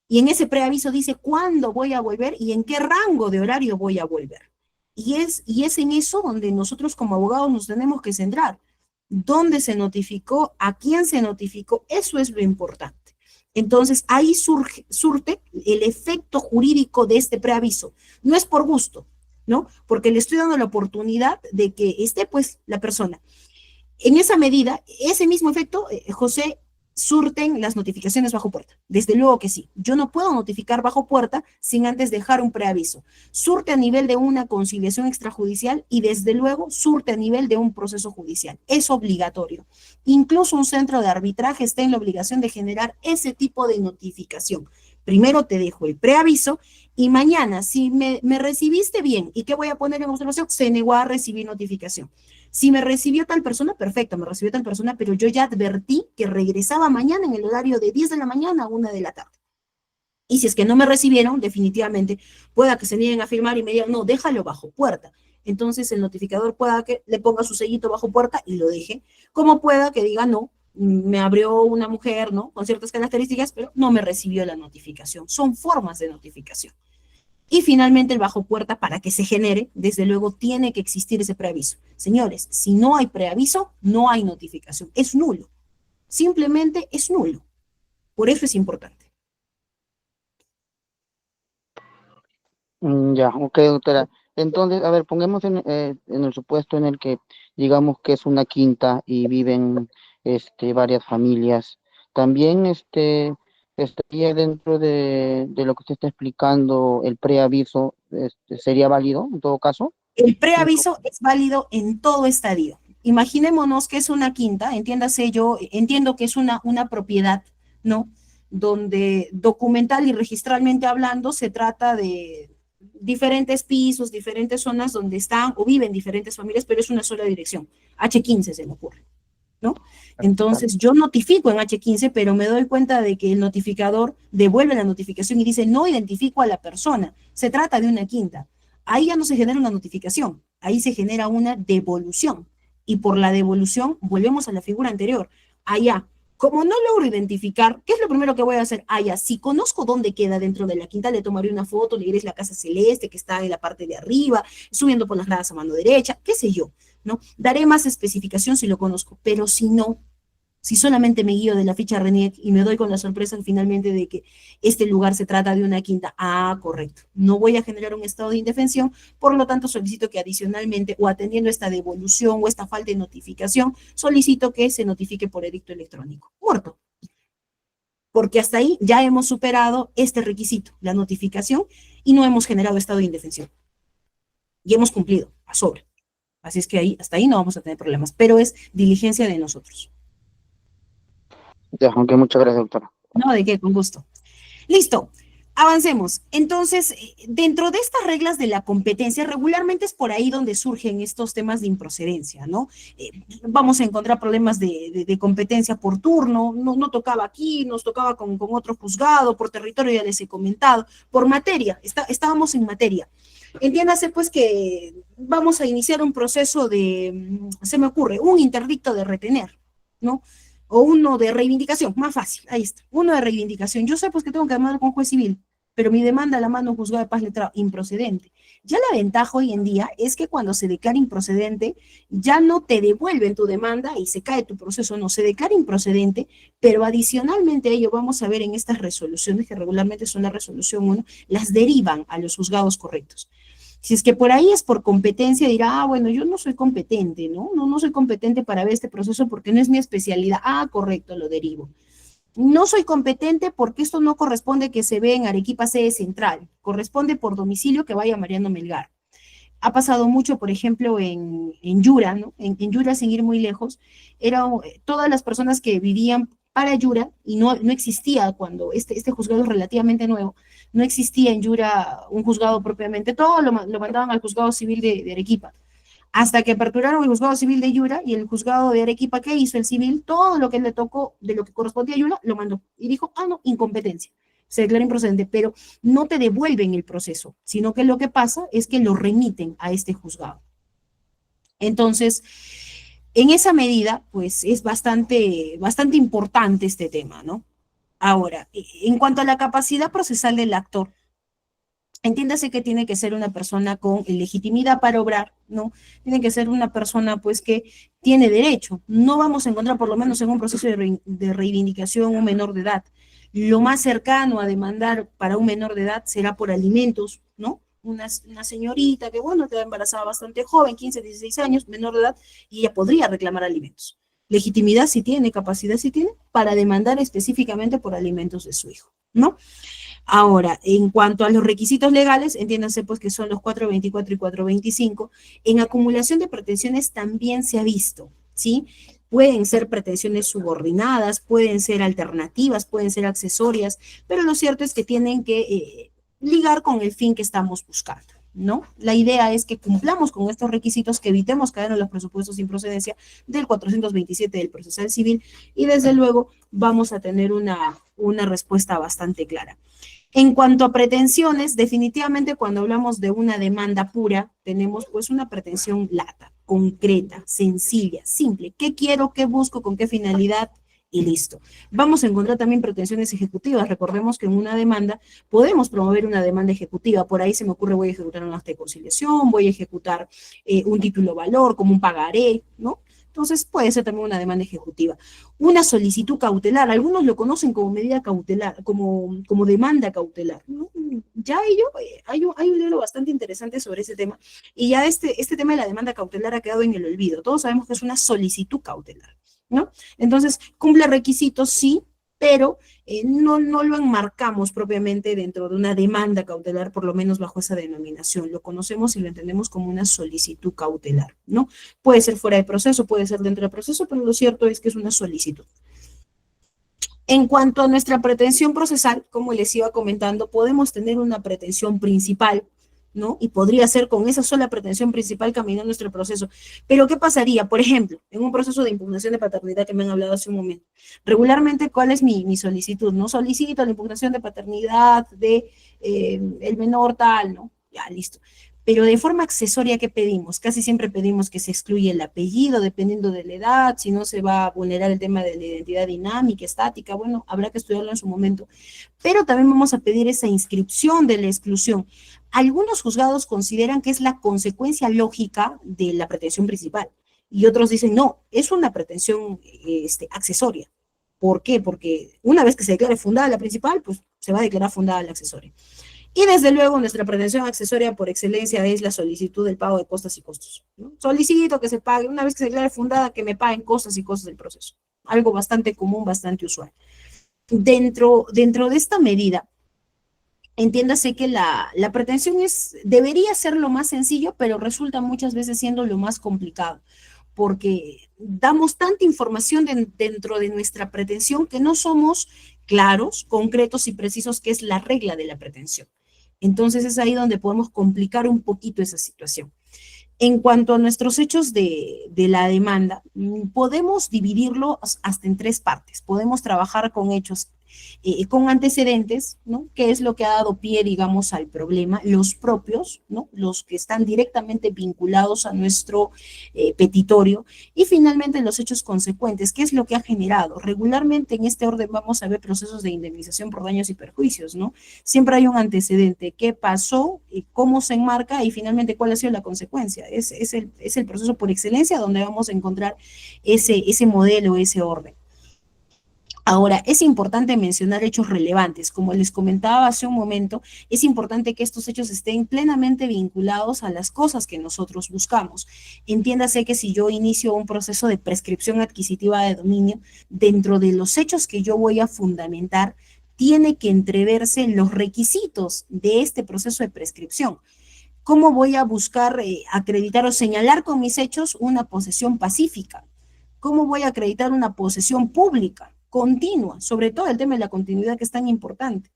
y en ese preaviso dice cuándo voy a volver y en qué rango de horario voy a volver. Y es en eso donde nosotros como abogados nos tenemos que centrar. ¿Dónde se notificó? ¿A quién se notificó? Eso es lo importante. Entonces, ahí surte el efecto jurídico de este preaviso. No es por gusto, ¿no? Porque le estoy dando la oportunidad de que esté, pues, la persona. En esa medida, ese mismo efecto, José, surten las notificaciones bajo puerta. Desde luego que sí. Yo no puedo notificar bajo puerta sin antes dejar un preaviso. Surte a nivel de una conciliación extrajudicial y desde luego surte a nivel de un proceso judicial. Es obligatorio. Incluso un centro de arbitraje está en la obligación de generar ese tipo de notificación. Primero te dejo el preaviso y mañana, si me recibiste bien, ¿y qué voy a poner en observación? Se negó a recibir notificación. Si me recibió tal persona, perfecto, me recibió tal persona, pero yo ya advertí que regresaba mañana en el horario de 10 de la mañana a 1 de la tarde. Y si es que no me recibieron, definitivamente, pueda que se nieguen a firmar y me digan, no, déjalo bajo puerta. Entonces el notificador pueda que le ponga su sellito bajo puerta y lo deje, como pueda que diga, no, me abrió una mujer, ¿no? Con ciertas características, pero no me recibió la notificación. Son formas de notificación. Y finalmente el bajo puerta, para que se genere, desde luego tiene que existir ese preaviso. Señores, si no hay preaviso, no hay notificación. Es nulo. Simplemente es nulo. Por eso es importante. Ya, ok, doctora. Entonces, a ver, pongamos en el supuesto en el que digamos que es una quinta y viven varias familias. También estaría dentro de lo que usted está explicando, el preaviso, ¿sería válido en todo caso? El preaviso es válido en todo estadio. Imaginémonos que es una quinta, entiéndase, yo entiendo que es una propiedad, ¿no? Donde documental y registralmente hablando se trata de diferentes pisos, diferentes zonas donde están o viven diferentes familias, pero es una sola dirección. H15 se me ocurre, ¿no? Entonces yo notifico en H15, pero me doy cuenta de que el notificador devuelve la notificación y dice, no identifico a la persona, se trata de una quinta. Ahí ya no se genera una notificación, ahí se genera una devolución. Y por la devolución volvemos a la figura anterior. Allá, como no logro identificar, ¿qué es lo primero que voy a hacer? Allá, si conozco dónde queda dentro de la quinta, le tomaré una foto, le diré es la casa celeste que está en la parte de arriba, subiendo por las gradas a mano derecha, qué sé yo, ¿no? Daré más especificación si lo conozco, pero si no, si solamente me guío de la ficha RENIEC y me doy con la sorpresa finalmente de que este lugar se trata de una quinta, correcto, no voy a generar un estado de indefensión, por lo tanto solicito que adicionalmente o atendiendo esta devolución o esta falta de notificación, solicito que se notifique por edicto electrónico. Muerto. Porque hasta ahí ya hemos superado este requisito, la notificación, y no hemos generado estado de indefensión. Y hemos cumplido a sobra. Así es que ahí, hasta ahí no vamos a tener problemas, pero es diligencia de nosotros. Ya, aunque muchas gracias, doctora. No, ¿de qué? Con gusto. Listo, avancemos. Entonces, dentro de estas reglas de la competencia, regularmente es por ahí donde surgen estos temas de improcedencia, ¿no? Vamos a encontrar problemas de competencia por turno, no tocaba aquí, nos tocaba con otro juzgado, por territorio ya les he comentado, por materia, estábamos en materia. Entiéndase pues que vamos a iniciar un proceso se me ocurre, un interdicto de retener, ¿no? O uno de reivindicación, más fácil, ahí está, uno de reivindicación. Yo sé pues que tengo que demandar con juez civil, pero mi demanda la mando juzgado de paz letrado, improcedente. Ya la ventaja hoy en día es que cuando se declara improcedente, ya no te devuelven tu demanda y se cae tu proceso, no, se declara improcedente, pero adicionalmente a ello vamos a ver en estas resoluciones, que regularmente son la resolución 1, las derivan a los juzgados correctos. Si es que por ahí es por competencia, dirá, bueno, yo no soy competente, ¿no? No soy competente para ver este proceso porque no es mi especialidad. Correcto, lo derivo. No soy competente porque esto no corresponde que se ve en Arequipa sede central, corresponde por domicilio que vaya Mariano Melgar. Ha pasado mucho, por ejemplo, en Yura, ¿no? En Yura, sin ir muy lejos, todas las personas que vivían para Yura, y no existía cuando este juzgado es relativamente nuevo, no existía en Yura un juzgado propiamente, todo lo mandaban al juzgado civil de Arequipa, hasta que aperturaron el juzgado civil de Yura, y el juzgado de Arequipa, ¿qué hizo el civil? Todo lo que le tocó de lo que correspondía a Yura, lo mandó, y dijo, no, incompetencia, se declara improcedente, pero no te devuelven el proceso, sino que lo que pasa es que lo remiten a este juzgado. Entonces, en esa medida, pues es bastante importante este tema, ¿no? Ahora, en cuanto a la capacidad procesal del actor, entiéndase que tiene que ser una persona con legitimidad para obrar, ¿no? Tiene que ser una persona, pues, que tiene derecho. No vamos a encontrar, por lo menos en un proceso de reivindicación, un menor de edad. Lo más cercano a demandar para un menor de edad será por alimentos, ¿no? Una señorita que, bueno, queda embarazada bastante joven, 15, 16 años, menor de edad, y ella podría reclamar alimentos. Legitimidad sí tiene, capacidad sí tiene, para demandar específicamente por alimentos de su hijo, ¿no? Ahora, en cuanto a los requisitos legales, entiéndanse pues que son los 424 y 425, en acumulación de pretensiones también se ha visto, ¿sí? Pueden ser pretensiones subordinadas, pueden ser alternativas, pueden ser accesorias, pero lo cierto es que tienen que ligar con el fin que estamos buscando, ¿no? La idea es que cumplamos con estos requisitos, que evitemos caer en los presupuestos sin procedencia del 427 del procesal civil, y desde luego vamos a tener una respuesta bastante clara. En cuanto a pretensiones, definitivamente cuando hablamos de una demanda pura, tenemos pues una pretensión lata, concreta, sencilla, simple. ¿Qué quiero? ¿Qué busco? ¿Con qué finalidad? Y listo. Vamos a encontrar también pretensiones ejecutivas. Recordemos que en una demanda podemos promover una demanda ejecutiva. Por ahí se me ocurre, voy a ejecutar un acta de conciliación, voy a ejecutar un título valor, como un pagaré, ¿no? Entonces puede ser también una demanda ejecutiva. Una solicitud cautelar, algunos lo conocen como medida cautelar, como demanda cautelar, ¿no? Ya hay un libro bastante interesante sobre ese tema, y ya este tema de la demanda cautelar ha quedado en el olvido. Todos sabemos que es una solicitud cautelar, ¿no? Entonces, cumple requisitos, sí, pero no lo enmarcamos propiamente dentro de una demanda cautelar, por lo menos bajo esa denominación. Lo conocemos y lo entendemos como una solicitud cautelar, ¿no? Puede ser fuera de proceso, puede ser dentro del proceso, pero lo cierto es que es una solicitud. En cuanto a nuestra pretensión procesal, como les iba comentando, podemos tener una pretensión principal, ¿no? Y podría ser con esa sola pretensión principal caminar nuestro proceso. Pero ¿qué pasaría? Por ejemplo, en un proceso de impugnación de paternidad que me han hablado hace un momento. Regularmente, ¿cuál es mi solicitud? No solicito la impugnación de paternidad de el menor tal, ¿no? Ya, listo. Pero de forma accesoria, ¿qué pedimos? Casi siempre pedimos que se excluya el apellido, dependiendo de la edad, si no se va a vulnerar el tema de la identidad dinámica, estática, bueno, habrá que estudiarlo en su momento. Pero también vamos a pedir esa inscripción de la exclusión. Algunos juzgados consideran que es la consecuencia lógica de la pretensión principal, y otros dicen, no, es una pretensión accesoria. ¿Por qué? Porque una vez que se declare fundada la principal, pues se va a declarar fundada la accesoria. Y desde luego nuestra pretensión accesoria por excelencia es la solicitud del pago de costas y costos, ¿no? Solicito que se pague, una vez que se declare fundada, que me paguen costas y costos del proceso. Algo bastante común, bastante usual. Dentro de esta medida, entiéndase que la pretensión debería ser lo más sencillo, pero resulta muchas veces siendo lo más complicado, porque damos tanta información dentro de nuestra pretensión que no somos claros, concretos y precisos, que es la regla de la pretensión. Entonces es ahí donde podemos complicar un poquito esa situación. En cuanto a nuestros hechos de la demanda, podemos dividirlo hasta en tres partes. Podemos trabajar con hechos con antecedentes, ¿no? ¿Qué es lo que ha dado pie, digamos, al problema? Los propios, ¿no? Los que están directamente vinculados a nuestro petitorio. Y finalmente los hechos consecuentes, ¿qué es lo que ha generado? Regularmente en este orden vamos a ver procesos de indemnización por daños y perjuicios, ¿no? Siempre hay un antecedente, qué pasó, cómo se enmarca y finalmente cuál ha sido la consecuencia. Es el proceso por excelencia donde vamos a encontrar ese modelo, ese orden. Ahora, es importante mencionar hechos relevantes. Como les comentaba hace un momento, es importante que estos hechos estén plenamente vinculados a las cosas que nosotros buscamos. Entiéndase que si yo inicio un proceso de prescripción adquisitiva de dominio, dentro de los hechos que yo voy a fundamentar, tiene que entreverse los requisitos de este proceso de prescripción. ¿Cómo voy a buscar acreditar o señalar con mis hechos una posesión pacífica? ¿Cómo voy a acreditar una posesión pública, continua? Sobre todo el tema de la continuidad, que es tan importante.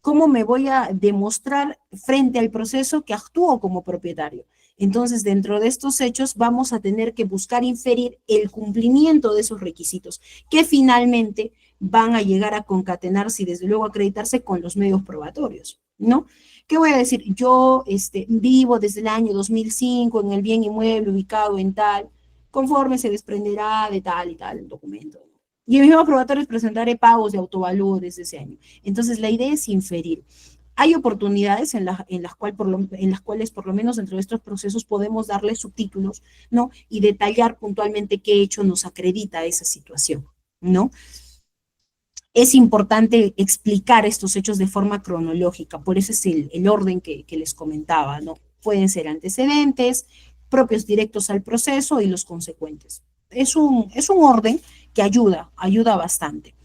¿Cómo me voy a demostrar frente al proceso que actúo como propietario? Entonces, dentro de estos hechos vamos a tener que buscar inferir el cumplimiento de esos requisitos, que finalmente van a llegar a concatenarse y desde luego acreditarse con los medios probatorios, ¿no? ¿Qué voy a decir? Yo vivo desde el año 2005 en el bien inmueble ubicado en tal, conforme se desprenderá de tal y tal el documento. Y en mis mismos probatorios presentaré pagos de autovalúo desde ese año. Entonces, la idea es inferir. Hay oportunidades en las cuales, por lo menos dentro de estos procesos, podemos darle subtítulos, ¿no? Y detallar puntualmente qué hecho nos acredita esa situación, ¿no? Es importante explicar estos hechos de forma cronológica, por eso es el orden que les comentaba, ¿no? Pueden ser antecedentes, propios directos al proceso y los consecuentes. Es un orden que ayuda bastante.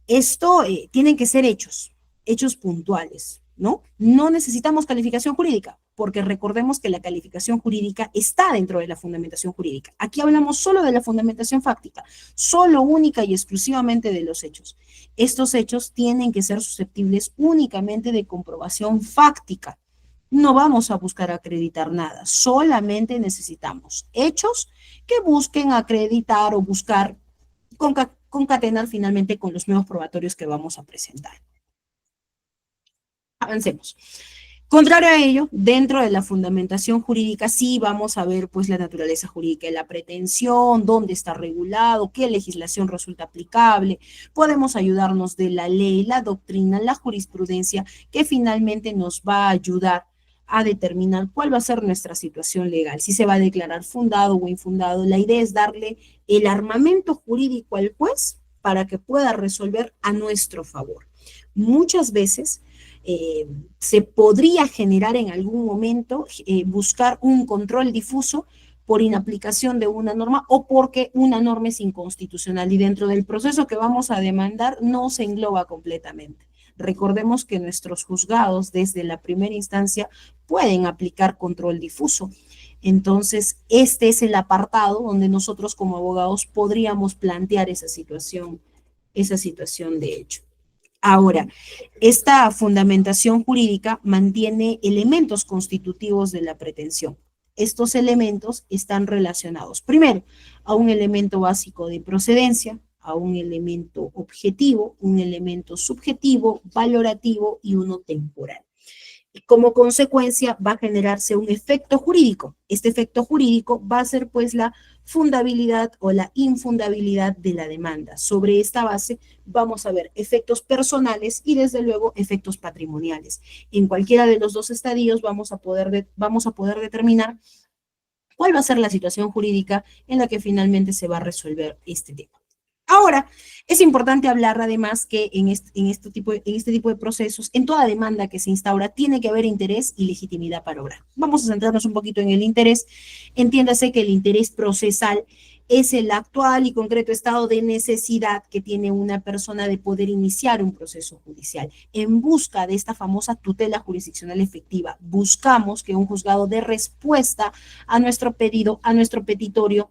Esto tienen que ser hechos puntuales, ¿no? No necesitamos calificación jurídica, porque recordemos que la calificación jurídica está dentro de la fundamentación jurídica. Aquí hablamos solo de la fundamentación fáctica, solo única y exclusivamente de los hechos. Estos hechos tienen que ser susceptibles únicamente de comprobación fáctica. No vamos a buscar acreditar nada, solamente necesitamos hechos que busquen acreditar o buscar concatenar finalmente con los nuevos probatorios que vamos a presentar. Avancemos. Contrario a ello, dentro de la fundamentación jurídica sí vamos a ver pues la naturaleza jurídica de la pretensión, dónde está regulado, qué legislación resulta aplicable. Podemos ayudarnos de la ley, la doctrina, la jurisprudencia, que finalmente nos va a ayudar a determinar cuál va a ser nuestra situación legal, si se va a declarar fundado o infundado. La idea es darle el armamento jurídico al juez para que pueda resolver a nuestro favor. Muchas veces se podría generar en algún momento buscar un control difuso por inaplicación de una norma o porque una norma es inconstitucional y dentro del proceso que vamos a demandar no se engloba completamente. Recordemos que nuestros juzgados desde la primera instancia pueden aplicar control difuso. Entonces, este es el apartado donde nosotros como abogados podríamos plantear esa situación de hecho. Ahora, esta fundamentación jurídica mantiene elementos constitutivos de la pretensión. Estos elementos están relacionados, primero, a un elemento básico de procedencia, a un elemento objetivo, un elemento subjetivo, valorativo y uno temporal. Como consecuencia va a generarse un efecto jurídico. Este efecto jurídico va a ser pues la fundabilidad o la infundabilidad de la demanda. Sobre esta base vamos a ver efectos personales y desde luego efectos patrimoniales. En cualquiera de los dos estadios vamos a poder determinar cuál va a ser la situación jurídica en la que finalmente se va a resolver este tema. Ahora, es importante hablar además que en este tipo de procesos, en toda demanda que se instaura, tiene que haber interés y legitimidad para obrar. Vamos a centrarnos un poquito en el interés. Entiéndase que el interés procesal es el actual y concreto estado de necesidad que tiene una persona de poder iniciar un proceso judicial. En busca de esta famosa tutela jurisdiccional efectiva, buscamos que un juzgado dé respuesta a nuestro pedido, a nuestro petitorio,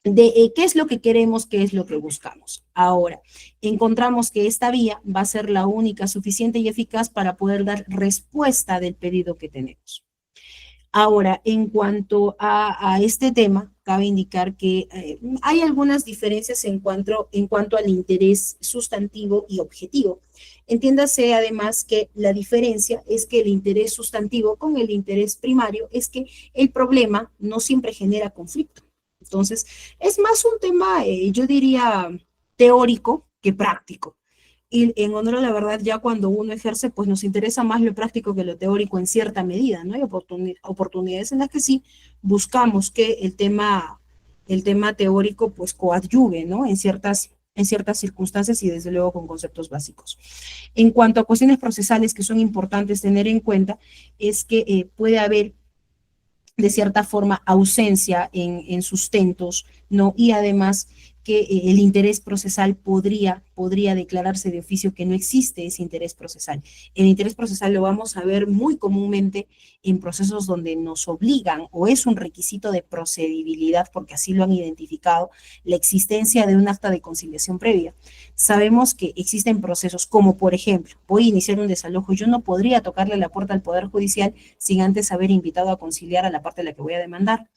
de qué es lo que queremos, qué es lo que buscamos. Ahora, encontramos que esta vía va a ser la única suficiente y eficaz para poder dar respuesta del pedido que tenemos. Ahora, en cuanto a este tema, cabe indicar que hay algunas diferencias en cuanto al interés sustantivo y objetivo. Entiéndase además que la diferencia es que el interés sustantivo con el interés primario es que el problema no siempre genera conflicto. Entonces, es más un tema, yo diría, teórico que práctico. Y en honor a la verdad, ya cuando uno ejerce, pues nos interesa más lo práctico que lo teórico en cierta medida, ¿no? Hay oportunidades en las que sí buscamos que el tema teórico, pues coadyuve, ¿no? En ciertas circunstancias y desde luego con conceptos básicos. En cuanto a cuestiones procesales que son importantes tener en cuenta, es que puede haber de cierta forma ausencia en sustentos, ¿no? Y además que el interés procesal podría declararse de oficio que no existe ese interés procesal. El interés procesal lo vamos a ver muy comúnmente en procesos donde nos obligan o es un requisito de procedibilidad, porque así lo han identificado, la existencia de un acta de conciliación previa. Sabemos que existen procesos como, por ejemplo, voy a iniciar un desalojo, yo no podría tocarle la puerta al Poder Judicial sin antes haber invitado a conciliar a la parte a la que voy a demandar.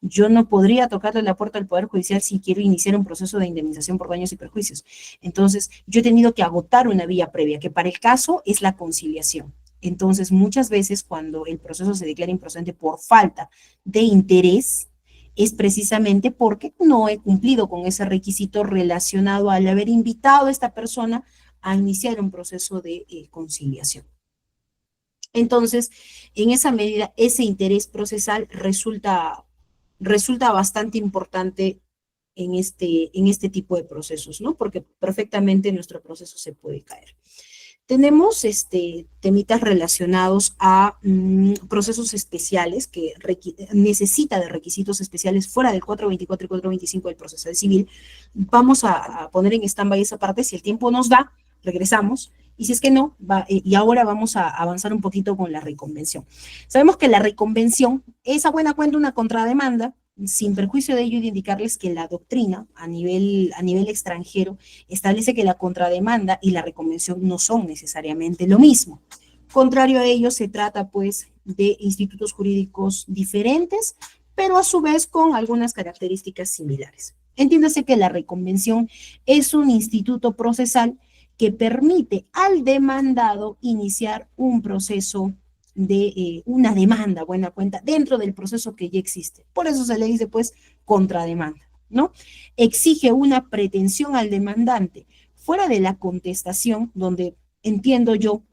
Yo no podría tocarle la puerta al Poder Judicial si quiero iniciar un proceso de indemnización por daños y perjuicios. Entonces, yo he tenido que agotar una vía previa, que para el caso es la conciliación. Entonces, muchas veces cuando el proceso se declara improcedente por falta de interés, es precisamente porque no he cumplido con ese requisito relacionado al haber invitado a esta persona a iniciar un proceso de conciliación. Entonces, en esa medida, ese interés procesal resulta bastante importante en este tipo de procesos, ¿no? Porque perfectamente nuestro proceso se puede caer. Tenemos temitas relacionados a procesos especiales que necesita de requisitos especiales fuera del 424 y 425 del procesal civil. Vamos a poner en stand-by esa parte. Si el tiempo nos da, regresamos. Y si es que no, y ahora vamos a avanzar un poquito con la reconvención. Sabemos que la reconvención es a buena cuenta una contrademanda, sin perjuicio de ello y de indicarles que la doctrina a nivel extranjero establece que la contrademanda y la reconvención no son necesariamente lo mismo. Contrario a ello, se trata pues de institutos jurídicos diferentes, pero a su vez con algunas características similares. Entiéndase que la reconvención es un instituto procesal que permite al demandado iniciar un proceso de una demanda, buena cuenta, dentro del proceso que ya existe. Por eso se le dice, pues, contrademanda, ¿no? Exige una pretensión al demandante fuera de la contestación, donde, entiendo yo,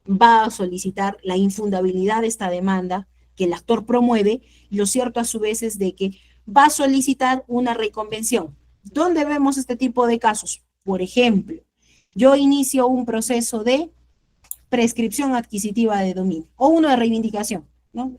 va a solicitar la infundabilidad de esta demanda que el actor promueve. Lo cierto a su vez es de que va a solicitar una reconvención. ¿Dónde vemos este tipo de casos? Por ejemplo, yo inicio un proceso de prescripción adquisitiva de dominio o uno de reivindicación, ¿no?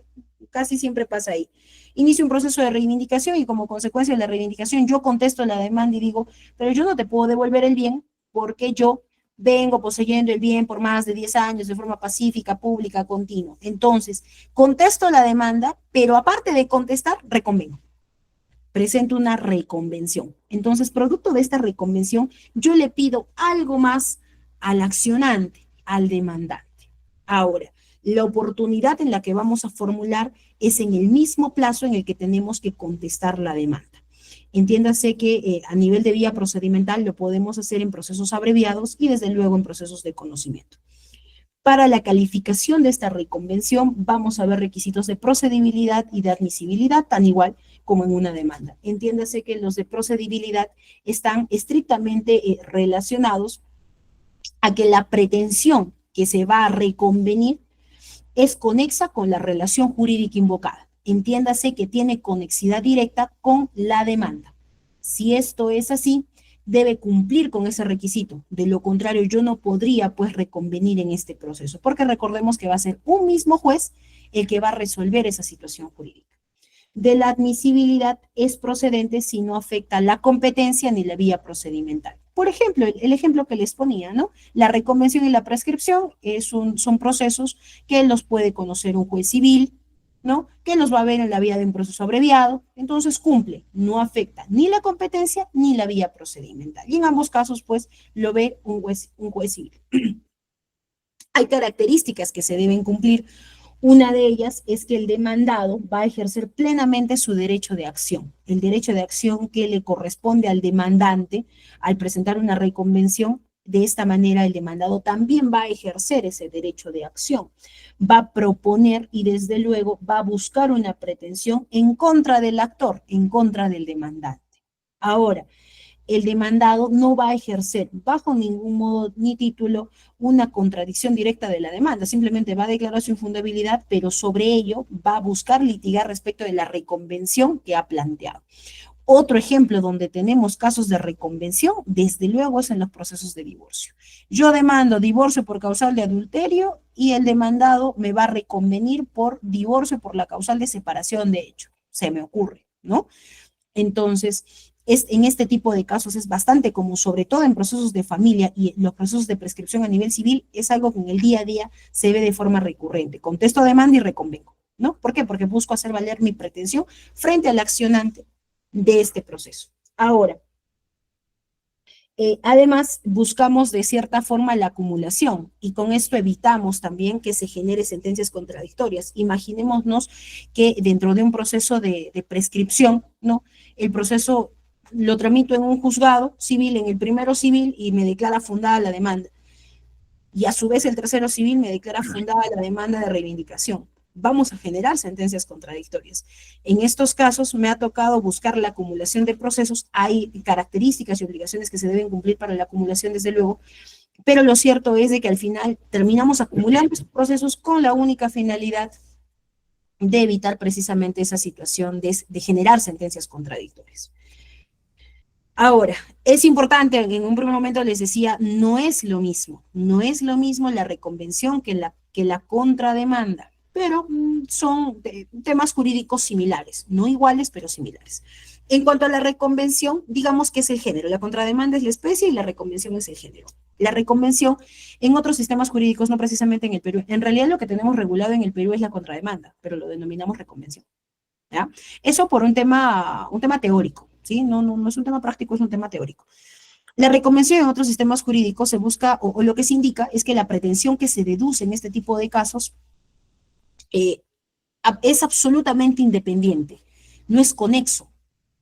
Casi siempre pasa ahí. Inicio un proceso de reivindicación y como consecuencia de la reivindicación yo contesto la demanda y digo, pero yo no te puedo devolver el bien porque yo vengo poseyendo el bien por más de 10 años de forma pacífica, pública, continua. Entonces, contesto la demanda, pero aparte de contestar, reconvengo. Presento una reconvención. Entonces, producto de esta reconvención, yo le pido algo más al accionante, al demandante. Ahora, la oportunidad en la que vamos a formular es en el mismo plazo en el que tenemos que contestar la demanda. Entiéndase que a nivel de vía procedimental lo podemos hacer en procesos abreviados y desde luego en procesos de conocimiento. Para la calificación de esta reconvención vamos a ver requisitos de procedibilidad y de admisibilidad, tan igual como en una demanda. Entiéndase que los de procedibilidad están estrictamente relacionados a que la pretensión que se va a reconvenir es conexa con la relación jurídica invocada. Entiéndase que tiene conexidad directa con la demanda. Si esto es así, debe cumplir con ese requisito. De lo contrario, yo no podría, pues, reconvenir en este proceso, porque recordemos que va a ser un mismo juez el que va a resolver esa situación jurídica. De la admisibilidad es procedente si no afecta la competencia ni la vía procedimental. Por ejemplo, el ejemplo que les ponía, ¿no? La reconvención y la prescripción son procesos que los puede conocer un juez civil, ¿no? Que los va a ver en la vía de un proceso abreviado, entonces cumple, no afecta ni la competencia ni la vía procedimental. Y en ambos casos, pues, lo ve un juez civil. Hay características que se deben cumplir. Una de ellas es que el demandado va a ejercer plenamente su derecho de acción, el derecho de acción que le corresponde al demandante al presentar una reconvención. De esta manera, el demandado también va a ejercer ese derecho de acción, va a proponer y desde luego va a buscar una pretensión en contra del actor, en contra del demandante. Ahora, el demandado no va a ejercer bajo ningún modo ni título una contradicción directa de la demanda, simplemente va a declarar su infundabilidad, pero sobre ello va a buscar litigar respecto de la reconvención que ha planteado. Otro ejemplo donde tenemos casos de reconvención, desde luego, es en los procesos de divorcio. Yo demando divorcio por causal de adulterio y el demandado me va a reconvenir por divorcio por la causal de separación de hecho. Se me ocurre, ¿no? Entonces, en este tipo de casos es bastante común, sobre todo en procesos de familia y los procesos de prescripción a nivel civil, es algo que en el día a día se ve de forma recurrente. Contesto demanda y reconvengo, ¿no? ¿Por qué? Porque busco hacer valer mi pretensión frente al accionante de este proceso. Ahora, además, buscamos de cierta forma la acumulación y con esto evitamos también que se genere sentencias contradictorias. Imaginémonos que dentro de un proceso de prescripción, ¿no? El proceso lo tramito en un juzgado civil, en el primero civil, y me declara fundada la demanda. Y a su vez el tercero civil me declara fundada la demanda de reivindicación. Vamos a generar sentencias contradictorias. En estos casos me ha tocado buscar la acumulación de procesos. Hay características y obligaciones que se deben cumplir para la acumulación, desde luego, pero lo cierto es de que al final terminamos acumulando estos procesos con la única finalidad de evitar precisamente esa situación de generar sentencias contradictorias. Ahora, es importante, en un primer momento les decía, no es lo mismo la reconvención que la contrademanda, pero son temas jurídicos similares, no iguales, pero similares. En cuanto a la reconvención, digamos que es el género, la contrademanda es la especie y la reconvención es el género. La reconvención en otros sistemas jurídicos, no precisamente en el Perú, en realidad lo que tenemos regulado en el Perú es la contrademanda, pero lo denominamos reconvención, ¿ya? Eso por un tema teórico, ¿sí? No es un tema práctico, es un tema teórico. La reconvención en otros sistemas jurídicos se busca, o lo que se indica, es que la pretensión que se deduce en este tipo de casos es absolutamente independiente, no es conexo,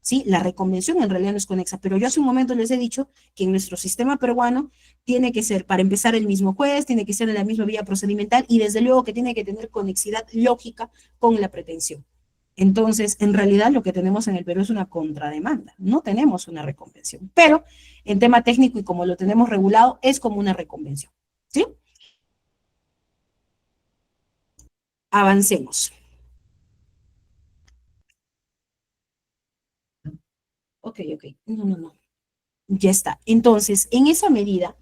¿sí? La reconvención en realidad no es conexa, pero yo hace un momento les he dicho que en nuestro sistema peruano tiene que ser, para empezar, el mismo juez, tiene que ser en la misma vía procedimental y desde luego que tiene que tener conexidad lógica con la pretensión. Entonces, en realidad lo que tenemos en el Perú es una contrademanda, no tenemos una reconvención, pero en tema técnico y como lo tenemos regulado, es como una reconvención, ¿sí? Avancemos. Ok. No. Ya está. Entonces, en esa medida,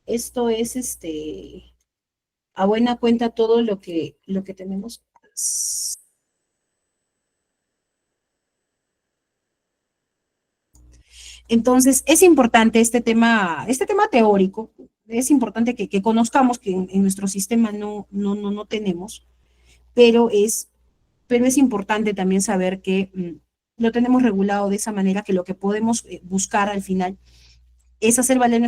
esto es a buena cuenta todo lo que tenemos. Entonces, es importante este tema teórico, es importante que conozcamos que en nuestro sistema no tenemos, pero es importante también saber que lo tenemos regulado de esa manera que lo que podemos buscar al final es hacer valer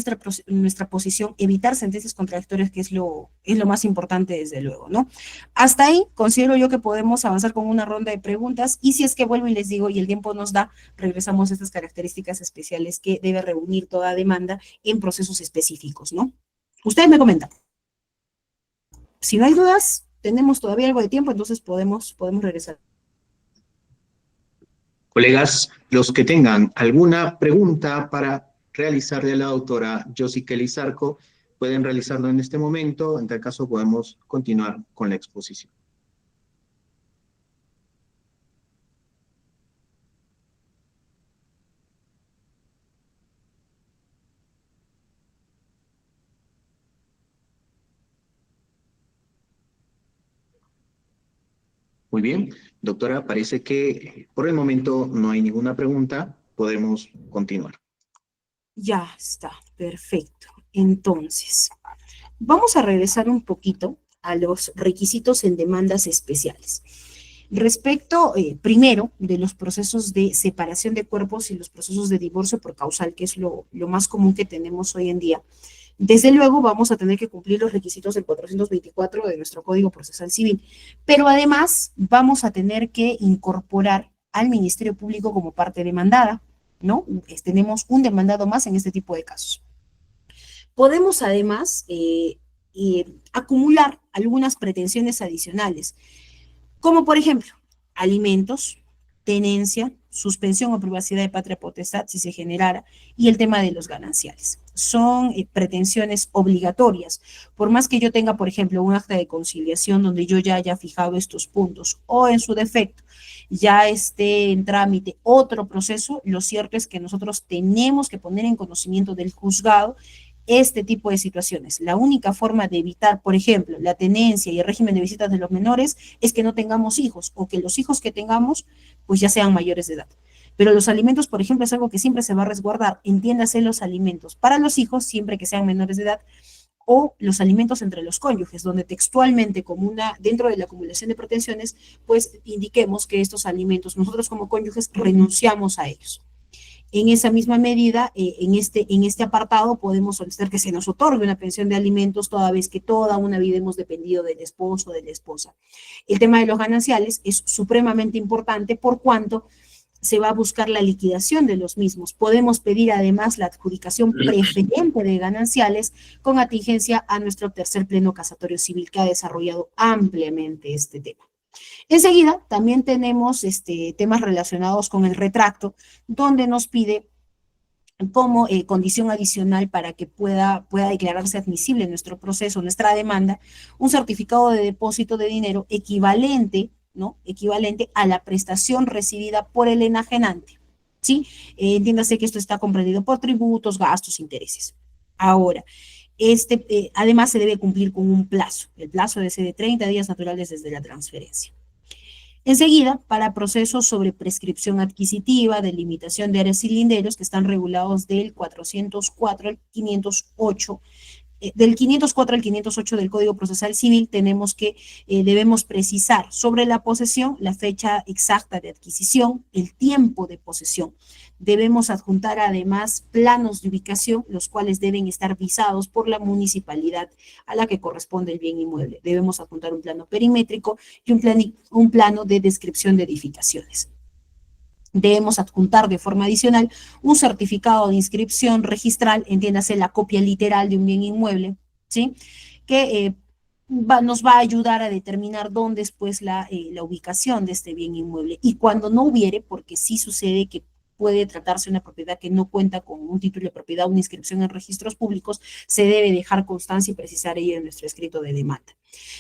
nuestra posición, evitar sentencias contradictorias, que es lo más importante desde luego, ¿no? Hasta ahí considero yo que podemos avanzar con una ronda de preguntas, y si es que vuelvo y les digo, y el tiempo nos da, regresamos a estas características especiales que debe reunir toda demanda en procesos específicos, ¿no? Ustedes me comentan. Si no hay dudas, tenemos todavía algo de tiempo, entonces podemos regresar. Colegas, los que tengan alguna pregunta para realizarle a la doctora Josie Kelly Zarco, pueden realizarlo en este momento. En tal caso, podemos continuar con la exposición. Muy bien, doctora, parece que por el momento no hay ninguna pregunta. Podemos continuar. Ya está, perfecto. Entonces, vamos a regresar un poquito a los requisitos en demandas especiales. Respecto, primero, de los procesos de separación de cuerpos y los procesos de divorcio por causal, que es lo más común que tenemos hoy en día, desde luego vamos a tener que cumplir los requisitos del 424 de nuestro Código Procesal Civil, pero además vamos a tener que incorporar al Ministerio Público como parte demandada, ¿no? Tenemos un demandado más en este tipo de casos. Podemos además acumular algunas pretensiones adicionales, como por ejemplo, alimentos, tenencia, suspensión o privacidad de patria potestad si se generara, y el tema de los gananciales. Son pretensiones obligatorias. Por más que yo tenga, por ejemplo, un acta de conciliación donde yo ya haya fijado estos puntos, o en su defecto ya esté en trámite otro proceso, lo cierto es que nosotros tenemos que poner en conocimiento del juzgado este tipo de situaciones. La única forma de evitar, por ejemplo, la tenencia y el régimen de visitas de los menores es que no tengamos hijos, o que los hijos que tengamos pues ya sean mayores de edad. Pero los alimentos, por ejemplo, es algo que siempre se va a resguardar. Entiéndase los alimentos para los hijos, siempre que sean menores de edad, o los alimentos entre los cónyuges, donde textualmente, como dentro de la acumulación de pretensiones, pues indiquemos que estos alimentos, nosotros como cónyuges renunciamos a ellos. En esa misma medida, en este apartado podemos solicitar que se nos otorgue una pensión de alimentos toda vez que toda una vida hemos dependido del esposo o de la esposa. El tema de los gananciales es supremamente importante por cuanto se va a buscar la liquidación de los mismos. Podemos pedir además la adjudicación preferente de gananciales con atingencia a nuestro tercer pleno casatorio civil, que ha desarrollado ampliamente este tema. Enseguida, también tenemos temas relacionados con el retracto, donde nos pide como condición adicional para que pueda declararse admisible nuestro proceso, nuestra demanda, un certificado de depósito de dinero equivalente, ¿no? Equivalente a la prestación recibida por el enajenante, ¿sí? Entiéndase que esto está comprendido por tributos, gastos, intereses. Ahora, además se debe cumplir con un plazo. El plazo debe ser de 30 días naturales desde la transferencia. Enseguida, para procesos sobre prescripción adquisitiva, delimitación de áreas y linderos que están regulados del 404 al 508, del 504 al 508 del Código Procesal Civil, tenemos que debemos precisar sobre la posesión la fecha exacta de adquisición, el tiempo de posesión. Debemos adjuntar además planos de ubicación, los cuales deben estar visados por la municipalidad a la que corresponde el bien inmueble. Debemos adjuntar un plano perimétrico y un plano de descripción de edificaciones. Debemos adjuntar de forma adicional un certificado de inscripción registral, entiéndase la copia literal de un bien inmueble, ¿sí? Que nos va a ayudar a determinar dónde es pues la ubicación de este bien inmueble. Y cuando no hubiere, porque sí sucede que puede tratarse de una propiedad que no cuenta con un título de propiedad o una inscripción en registros públicos, se debe dejar constancia y precisar ello en nuestro escrito de demanda.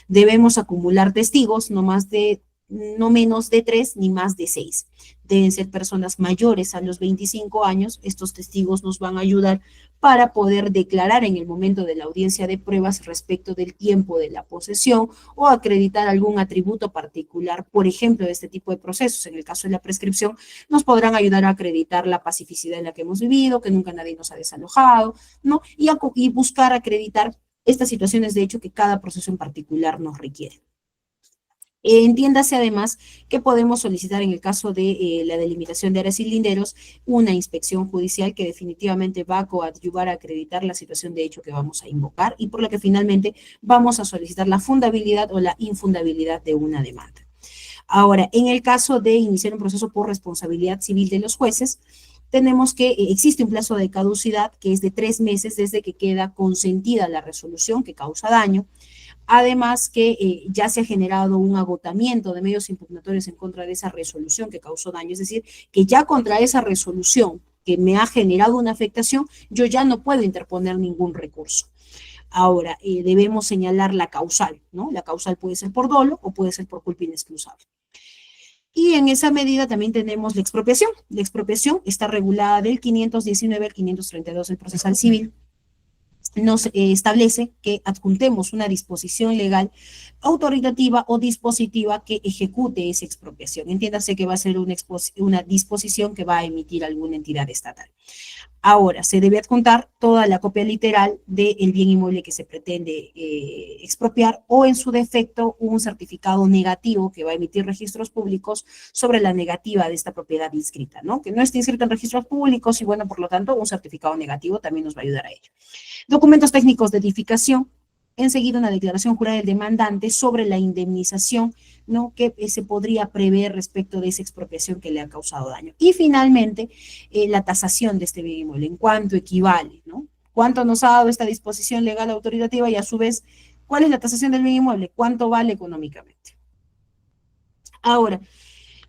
Debemos acumular testigos, no menos de 3 ni más de 6. Deben ser personas mayores a los 25 años. Estos testigos nos van a ayudar para poder declarar en el momento de la audiencia de pruebas respecto del tiempo de la posesión o acreditar algún atributo particular. Por ejemplo, de este tipo de procesos, en el caso de la prescripción, nos podrán ayudar a acreditar la pacificidad en la que hemos vivido, que nunca nadie nos ha desalojado, ¿no? Y buscar acreditar estas situaciones de hecho que cada proceso en particular nos requiere. Entiéndase además que podemos solicitar en el caso de la delimitación de áreas y linderos una inspección judicial que definitivamente va a coadyuvar a acreditar la situación de hecho que vamos a invocar y por lo que finalmente vamos a solicitar la fundabilidad o la infundabilidad de una demanda. Ahora, en el caso de iniciar un proceso por responsabilidad civil de los jueces, tenemos que existe un plazo de caducidad que es de 3 meses desde que queda consentida la resolución que causa daño. Además que ya se ha generado un agotamiento de medios impugnatorios en contra de esa resolución que causó daño, es decir, que ya contra esa resolución que me ha generado una afectación, yo ya no puedo interponer ningún recurso. Ahora, debemos señalar la causal, ¿no? La causal puede ser por dolo o puede ser por culpa inexcusable. Y en esa medida también tenemos la expropiación. La expropiación está regulada del 519 al 532 del procesal civil. Nos establece que adjuntemos una disposición legal autoritativa o dispositiva que ejecute esa expropiación. Entiéndase que va a ser una disposición que va a emitir alguna entidad estatal. Ahora, se debe adjuntar toda la copia literal del bien inmueble que se pretende expropiar o en su defecto un certificado negativo que va a emitir registros públicos sobre la negativa de esta propiedad inscrita, ¿no? Que no esté inscrita en registros públicos y bueno, por lo tanto, un certificado negativo también nos va a ayudar a ello. Documentos técnicos de edificación, enseguida una declaración jurada del demandante sobre la indemnización, ¿no? Que se podría prever respecto de esa expropiación que le ha causado daño. Y finalmente, la tasación de este bien inmueble, en cuánto equivale, ¿no? ¿Cuánto nos ha dado esta disposición legal autoritativa y a su vez, cuál es la tasación del bien inmueble? ¿Cuánto vale económicamente? Ahora,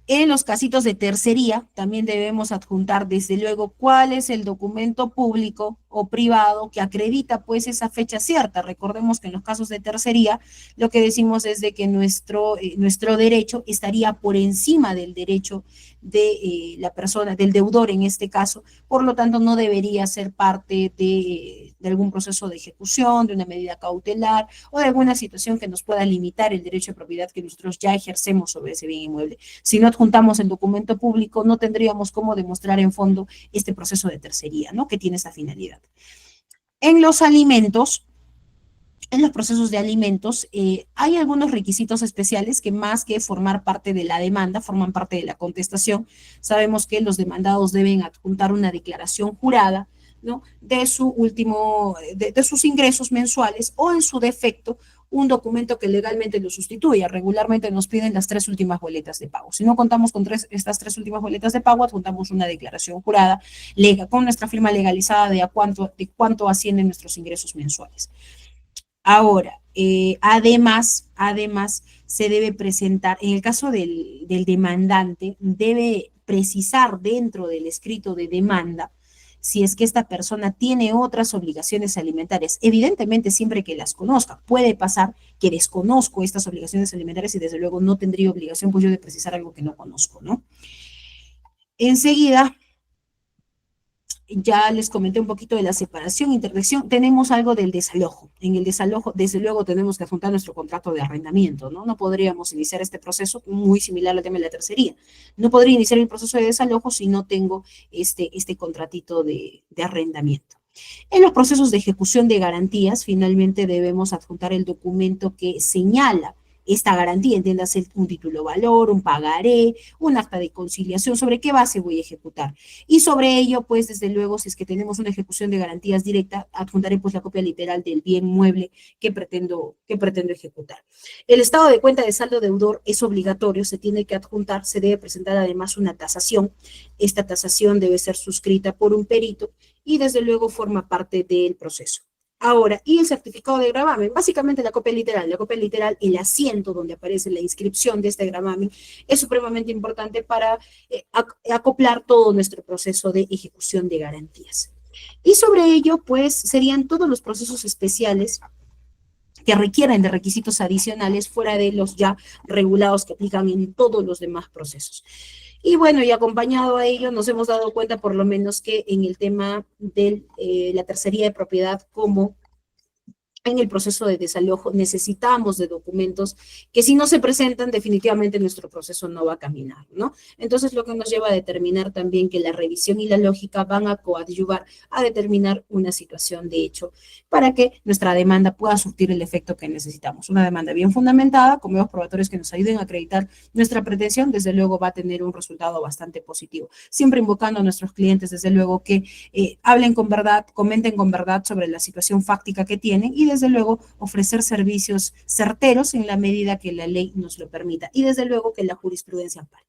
en los casitos de tercería, también debemos adjuntar, desde luego, cuál es el documento público o privado que acredita, pues, esa fecha cierta. Recordemos que en los casos de tercería, lo que decimos es de que nuestro derecho estaría por encima del derecho de la persona, del deudor en este caso, por lo tanto, no debería ser parte de algún proceso de ejecución, de una medida cautelar o de alguna situación que nos pueda limitar el derecho de propiedad que nosotros ya ejercemos sobre ese bien inmueble. Si no adjuntamos el documento público, no tendríamos cómo demostrar en fondo este proceso de tercería, ¿no? Que tiene esa finalidad. En los alimentos, en los procesos de alimentos, hay algunos requisitos especiales que más que formar parte de la demanda, forman parte de la contestación. Sabemos que los demandados deben adjuntar una declaración jurada, ¿no? De sus ingresos mensuales o en su defecto, un documento que legalmente lo sustituya. Regularmente nos piden las 3 últimas boletas de pago. Si no contamos con estas 3 últimas boletas de pago, adjuntamos una declaración jurada con nuestra firma legalizada de cuánto ascienden nuestros ingresos mensuales. Ahora, además, se debe presentar, en el caso del demandante, debe precisar dentro del escrito de demanda si es que esta persona tiene otras obligaciones alimentarias. Evidentemente, siempre que las conozca. Puede pasar que desconozco estas obligaciones alimentarias y desde luego no tendría obligación pues yo de precisar algo que no conozco, ¿no? Enseguida, ya les comenté un poquito de la separación, interdicción, tenemos algo del desalojo. En el desalojo, desde luego, tenemos que adjuntar nuestro contrato de arrendamiento, ¿no? No podríamos iniciar este proceso muy similar al tema de la tercería. No podría iniciar el proceso de desalojo si no tengo este contratito de arrendamiento. En los procesos de ejecución de garantías, finalmente debemos adjuntar el documento que señala esta garantía, entiéndase un título valor, un pagaré, un acta de conciliación, sobre qué base voy a ejecutar. Y sobre ello, pues, desde luego, si es que tenemos una ejecución de garantías directa, adjuntaré pues la copia literal del bien mueble que pretendo ejecutar. El estado de cuenta de saldo deudor es obligatorio, se tiene que adjuntar, se debe presentar además una tasación. Esta tasación debe ser suscrita por un perito y desde luego forma parte del proceso. Ahora, y el certificado de gravamen, básicamente la copia literal, el asiento donde aparece la inscripción de este gravamen es supremamente importante para acoplar todo nuestro proceso de ejecución de garantías. Y sobre ello, pues, serían todos los procesos especiales que requieran de requisitos adicionales fuera de los ya regulados que aplican en todos los demás procesos. Y bueno, y acompañado a ello nos hemos dado cuenta por lo menos que en el tema de la tercería de propiedad como en el proceso de desalojo necesitamos de documentos que si no se presentan, definitivamente nuestro proceso no va a caminar, ¿no? Entonces, lo que nos lleva a determinar también que la revisión y la lógica van a coadyuvar a determinar una situación de hecho para que nuestra demanda pueda surtir el efecto que necesitamos. Una demanda bien fundamentada, con medios probatorios que nos ayuden a acreditar nuestra pretensión, desde luego va a tener un resultado bastante positivo. Siempre invocando a nuestros clientes, desde luego, que hablen con verdad, comenten con verdad sobre la situación fáctica que tienen y desde luego ofrecer servicios certeros en la medida que la ley nos lo permita y desde luego que la jurisprudencia ampare.